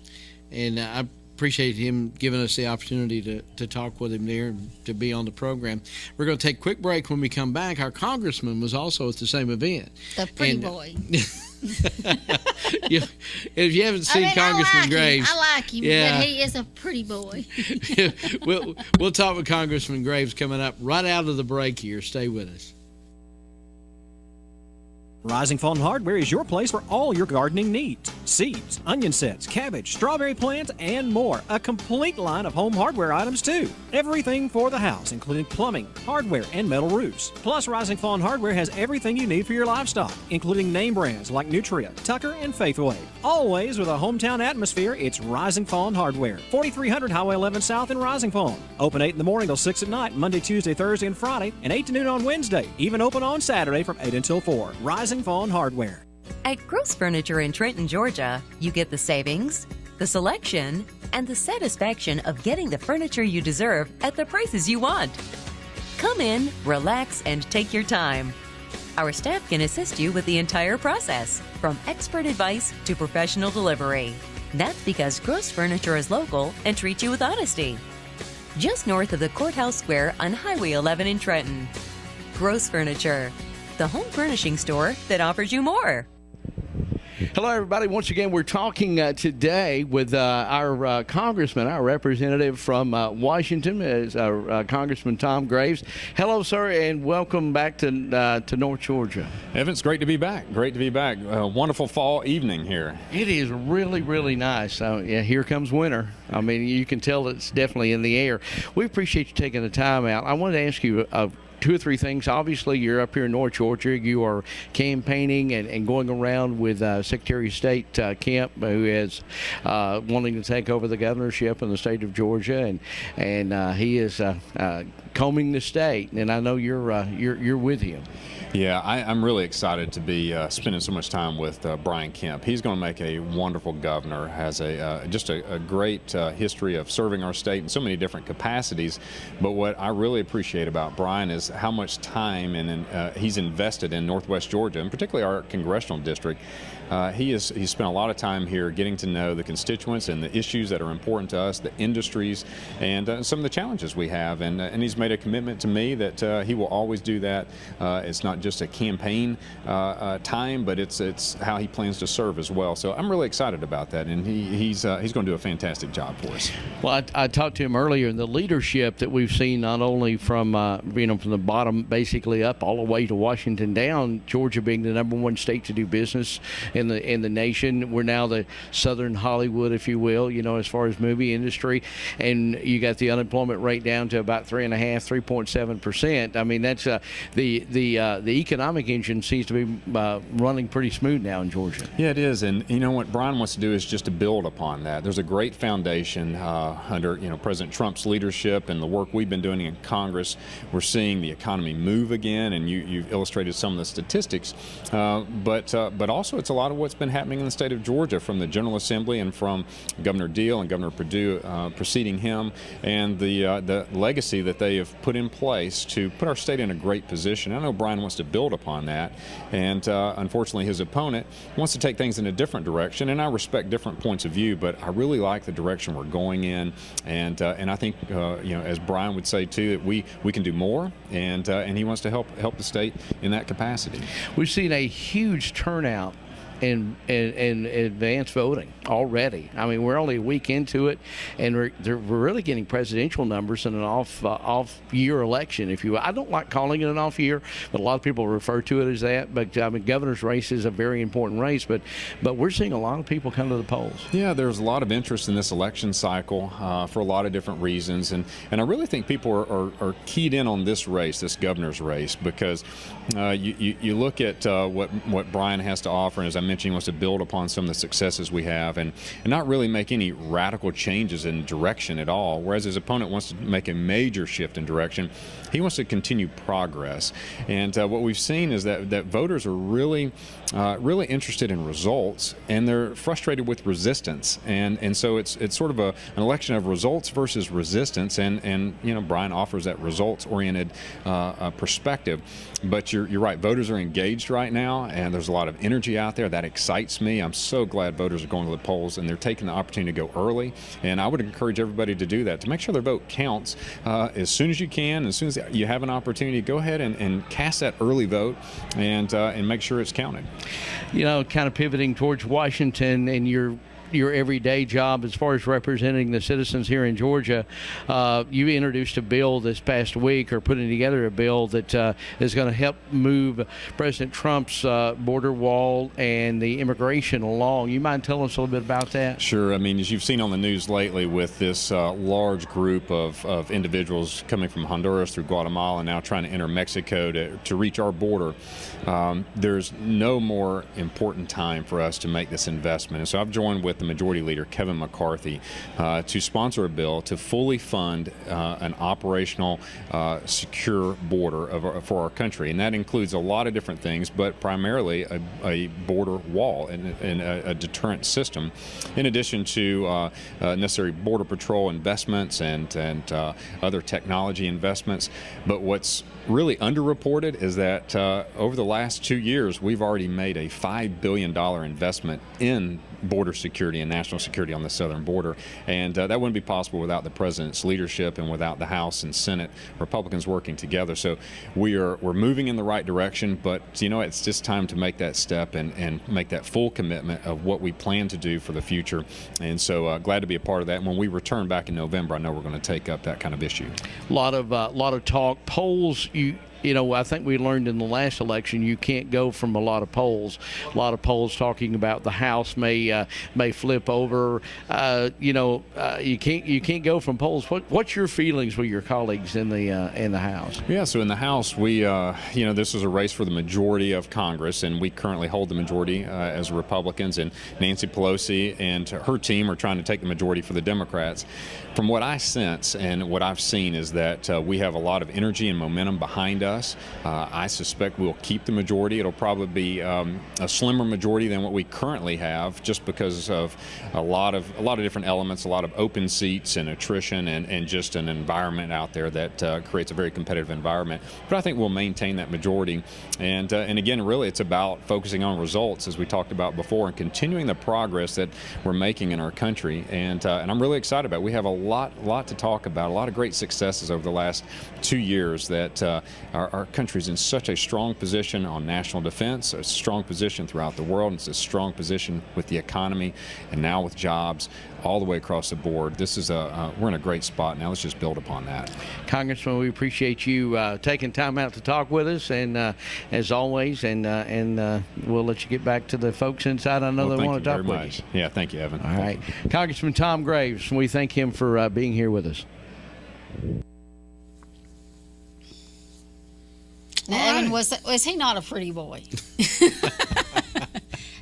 And I appreciate him giving us the opportunity to talk with him there and to be on the program. We're going to take a quick break. When we come back, our congressman was also at the same event. The pretty boy. If you haven't seen Congressman Graves, I like him, but he is a pretty boy. We'll talk with Congressman Graves coming up right out of the break here. Stay with us. Rising Fawn Hardware is your place for all your gardening needs. Seeds, onion sets, cabbage, strawberry plants, and more. A complete line of home hardware items, too. Everything for the house, including plumbing, hardware, and metal roofs. Plus, Rising Fawn Hardware has everything you need for your livestock, including name brands like Nutria, Tucker, and Faithway. Always with a hometown atmosphere, it's Rising Fawn Hardware. 4300 Highway 11 South in Rising Fawn. Open 8 in the morning till 6 at night, Monday, Tuesday, Thursday, and Friday, and 8 to noon on Wednesday. Even open on Saturday from 8 until 4. Rising Fawn Hardware. At Gross Furniture in Trenton, Georgia, you get the savings, the selection, and the satisfaction of getting the furniture you deserve at the prices you want. Come in, relax, and take your time. Our staff can assist you with the entire process, from expert advice to professional delivery. That's because Gross Furniture is local and treats you with honesty. Just north of the Courthouse Square on Highway 11 in Trenton. Gross Furniture, the home furnishing store that offers you more. Hello, everybody. Once again, we're talking today with our congressman, our representative from Washington, is Congressman Tom Graves. Hello, sir, and welcome back to North Georgia. Evan, it's great to be back. Great to be back. Wonderful fall evening here. It is really, really nice. Yeah, here comes winter. I mean, you can tell it's definitely in the air. We appreciate you taking the time out. I wanted to ask you 2 or 3 things. Obviously, you're up here in North Georgia. You are campaigning and going around with Secretary of State Kemp, who is wanting to take over the governorship in the state of Georgia, and he is combing the state. And I know you're with him. Yeah, I'm really excited to be spending so much time with Brian Kemp. He's going to make a wonderful governor, has just a great history of serving our state in so many different capacities. But what I really appreciate about Brian is how much time he's invested in Northwest Georgia, and particularly our congressional district. He's spent a lot of time here getting to know the constituents and the issues that are important to us, the industries, and some of the challenges we have. And he's made a commitment to me that he will always do that. It's not just a campaign time, but it's how he plans to serve as well. So I'm really excited about that, and he's going to do a fantastic job for us. Well, I talked to him earlier, and the leadership that we've seen not only from from the bottom basically up all the way to Washington down, Georgia being the #1 state to do business in the nation. We're now the Southern Hollywood, if you will, as far as movie industry, and you got the unemployment rate down to about 3.7%. I mean, that's the economic engine seems to be running pretty smooth now in Georgia. Yeah, it is, and what Brian wants to do is just to build upon that. There's a great foundation under President Trump's leadership and the work we've been doing in Congress. We're seeing the economy move again, and you've illustrated some of the statistics, but also it's a lot of what's been happening in the state of Georgia, from the General Assembly and from Governor Deal and Governor Perdue preceding him, and the legacy that they have put in place to put our state in a great position. I know Brian wants to build upon that, and unfortunately his opponent wants to take things in a different direction, and I respect different points of view, but I really like the direction we're going in, and I think as Brian would say too, that we can do more, and he wants to help the state in that capacity. We've seen a huge turnout in advance voting already. I mean, we're only a week into it, and we're really getting presidential numbers in an off year election, if you will. I don't like calling it an off year, but a lot of people refer to it as that. But I mean, governor's race is a very important race, but we're seeing a lot of people come to the polls. Yeah, there's a lot of interest in this election cycle for a lot of different reasons, and I really think people are keyed in on this race, this governor's race, because you look at what Brian has to offer, and as I mentioned, he wants to build upon some of the successes we have, and not really make any radical changes in direction at all. Whereas his opponent wants to make a major shift in direction. He wants to continue progress, and what we've seen is that voters are really interested in results, and they're frustrated with resistance, and so it's sort of an election of results versus resistance, and you know, Brian offers that results-oriented perspective. But you're right, voters are engaged right now, and there's a lot of energy out there. That excites me. I'm so glad voters are going to the polls, and they're taking the opportunity to go early, and I would encourage everybody to do that, to make sure their vote counts as soon as you can. As soon as you have an opportunity, go ahead and cast that early vote and make sure it's counted. You know, kind of pivoting towards Washington and your everyday job as far as representing the citizens here in Georgia, you introduced a bill this past week, or putting together a bill that is going to help move President Trump's border wall and the immigration along. You mind telling us a little bit about that? Sure. I mean, as you've seen on the news lately with this large group of individuals coming from Honduras through Guatemala and now trying to enter Mexico to reach our border, there's no more important time for us to make this investment. And so I've joined with the Majority Leader, Kevin McCarthy, to sponsor a bill to fully fund an operational, secure border for our country. And that includes a lot of different things, but primarily a border wall and a deterrent system, in addition to necessary Border Patrol investments and other technology investments. But what's really underreported is that over the last 2 years, we've already made a $5 billion investment in border security and national security on the southern border, and that wouldn't be possible without the president's leadership and without the House and Senate Republicans working together. So we're moving in the right direction, but you know, it's just time to make that step and make that full commitment of what we plan to do for the future. And so glad to be a part of that. And when we return back in November, I know we're going to take up that kind of issue. A lot of talk. Polls, you know, I think we learned in the last election you can't go from a lot of polls. A lot of polls talking about the House may flip over. You can't go from polls. What's your feelings with your colleagues in the House? Yeah, so in the House, we this is a race for the majority of Congress, and we currently hold the majority as Republicans. And Nancy Pelosi and her team are trying to take the majority for the Democrats. From what I sense and what I've seen is that we have a lot of energy and momentum behind us. I suspect we'll keep the majority. It'll probably be a slimmer majority than what we currently have, just because of a lot of different elements, a lot of open seats and attrition and just an environment out there that creates a very competitive environment. But I think we'll maintain that majority. And again, really, it's about focusing on results, as we talked about before, and continuing the progress that we're making in our country. And I'm really excited about it. We have a lot to talk about, a lot of great successes over the last 2 years that our country's in such a strong position on national defense, a strong position throughout the world, and it's a strong position with the economy and now with jobs all the way across the board. This is we're in a great spot now. Let's just build upon that. Congressman, we appreciate you taking time out to talk with us, and as always, and we'll let you get back to the folks inside. I know they want to talk with you. Yeah, thank you, Evan. All right. Congressman Tom Graves, we thank him for being here with us. Now, Evan, was he not a pretty boy?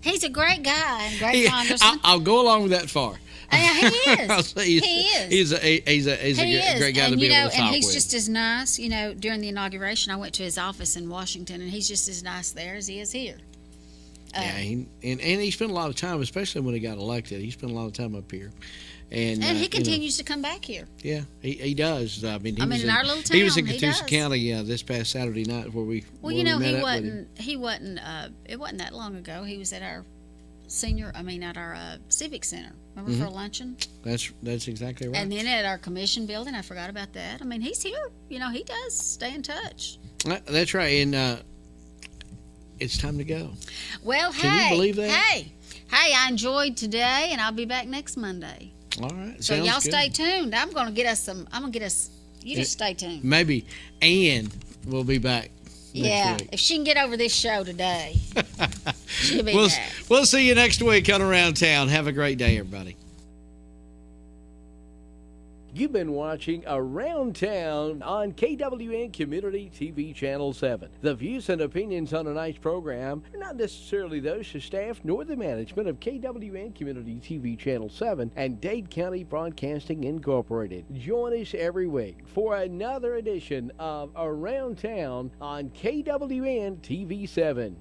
He's a great guy, great congressman. I'll go along with that far. Yeah, he is. I'll say he's a great guy to be able to talk and he's with. just as nice. You know, during the inauguration, I went to his office in Washington, and he's just as nice there as he is here. And he spent a lot of time, especially when he got elected. He spent a lot of time up here. And he continues to come back here. Yeah, he does. I mean, in our little town, he was in Catoosa County this past Saturday night where we. Well, you know, he wasn't. It wasn't that long ago. He was at our at our civic center. Remember, for a luncheon. That's exactly right. And then at our commission building, I forgot about that. I mean, he's here. You know, he does stay in touch. That's right. And it's time to go. Well, Can you believe that? Hey, I enjoyed today, and I'll be back next Monday. All right. So sounds y'all good. stay tuned. I'm gonna get us. You just stay tuned. Maybe Ann will be back. Yeah, Next week. if she can get over this show today, she'll be We'll, back. we'll see you next week on Around Town. Have a great day, everybody. You've been watching Around Town on KWN Community TV Channel 7. The views and opinions on tonight's program are not necessarily those of staff nor the management of KWN Community TV Channel 7 and Dade County Broadcasting Incorporated. Join us every week for another edition of Around Town on KWN TV 7.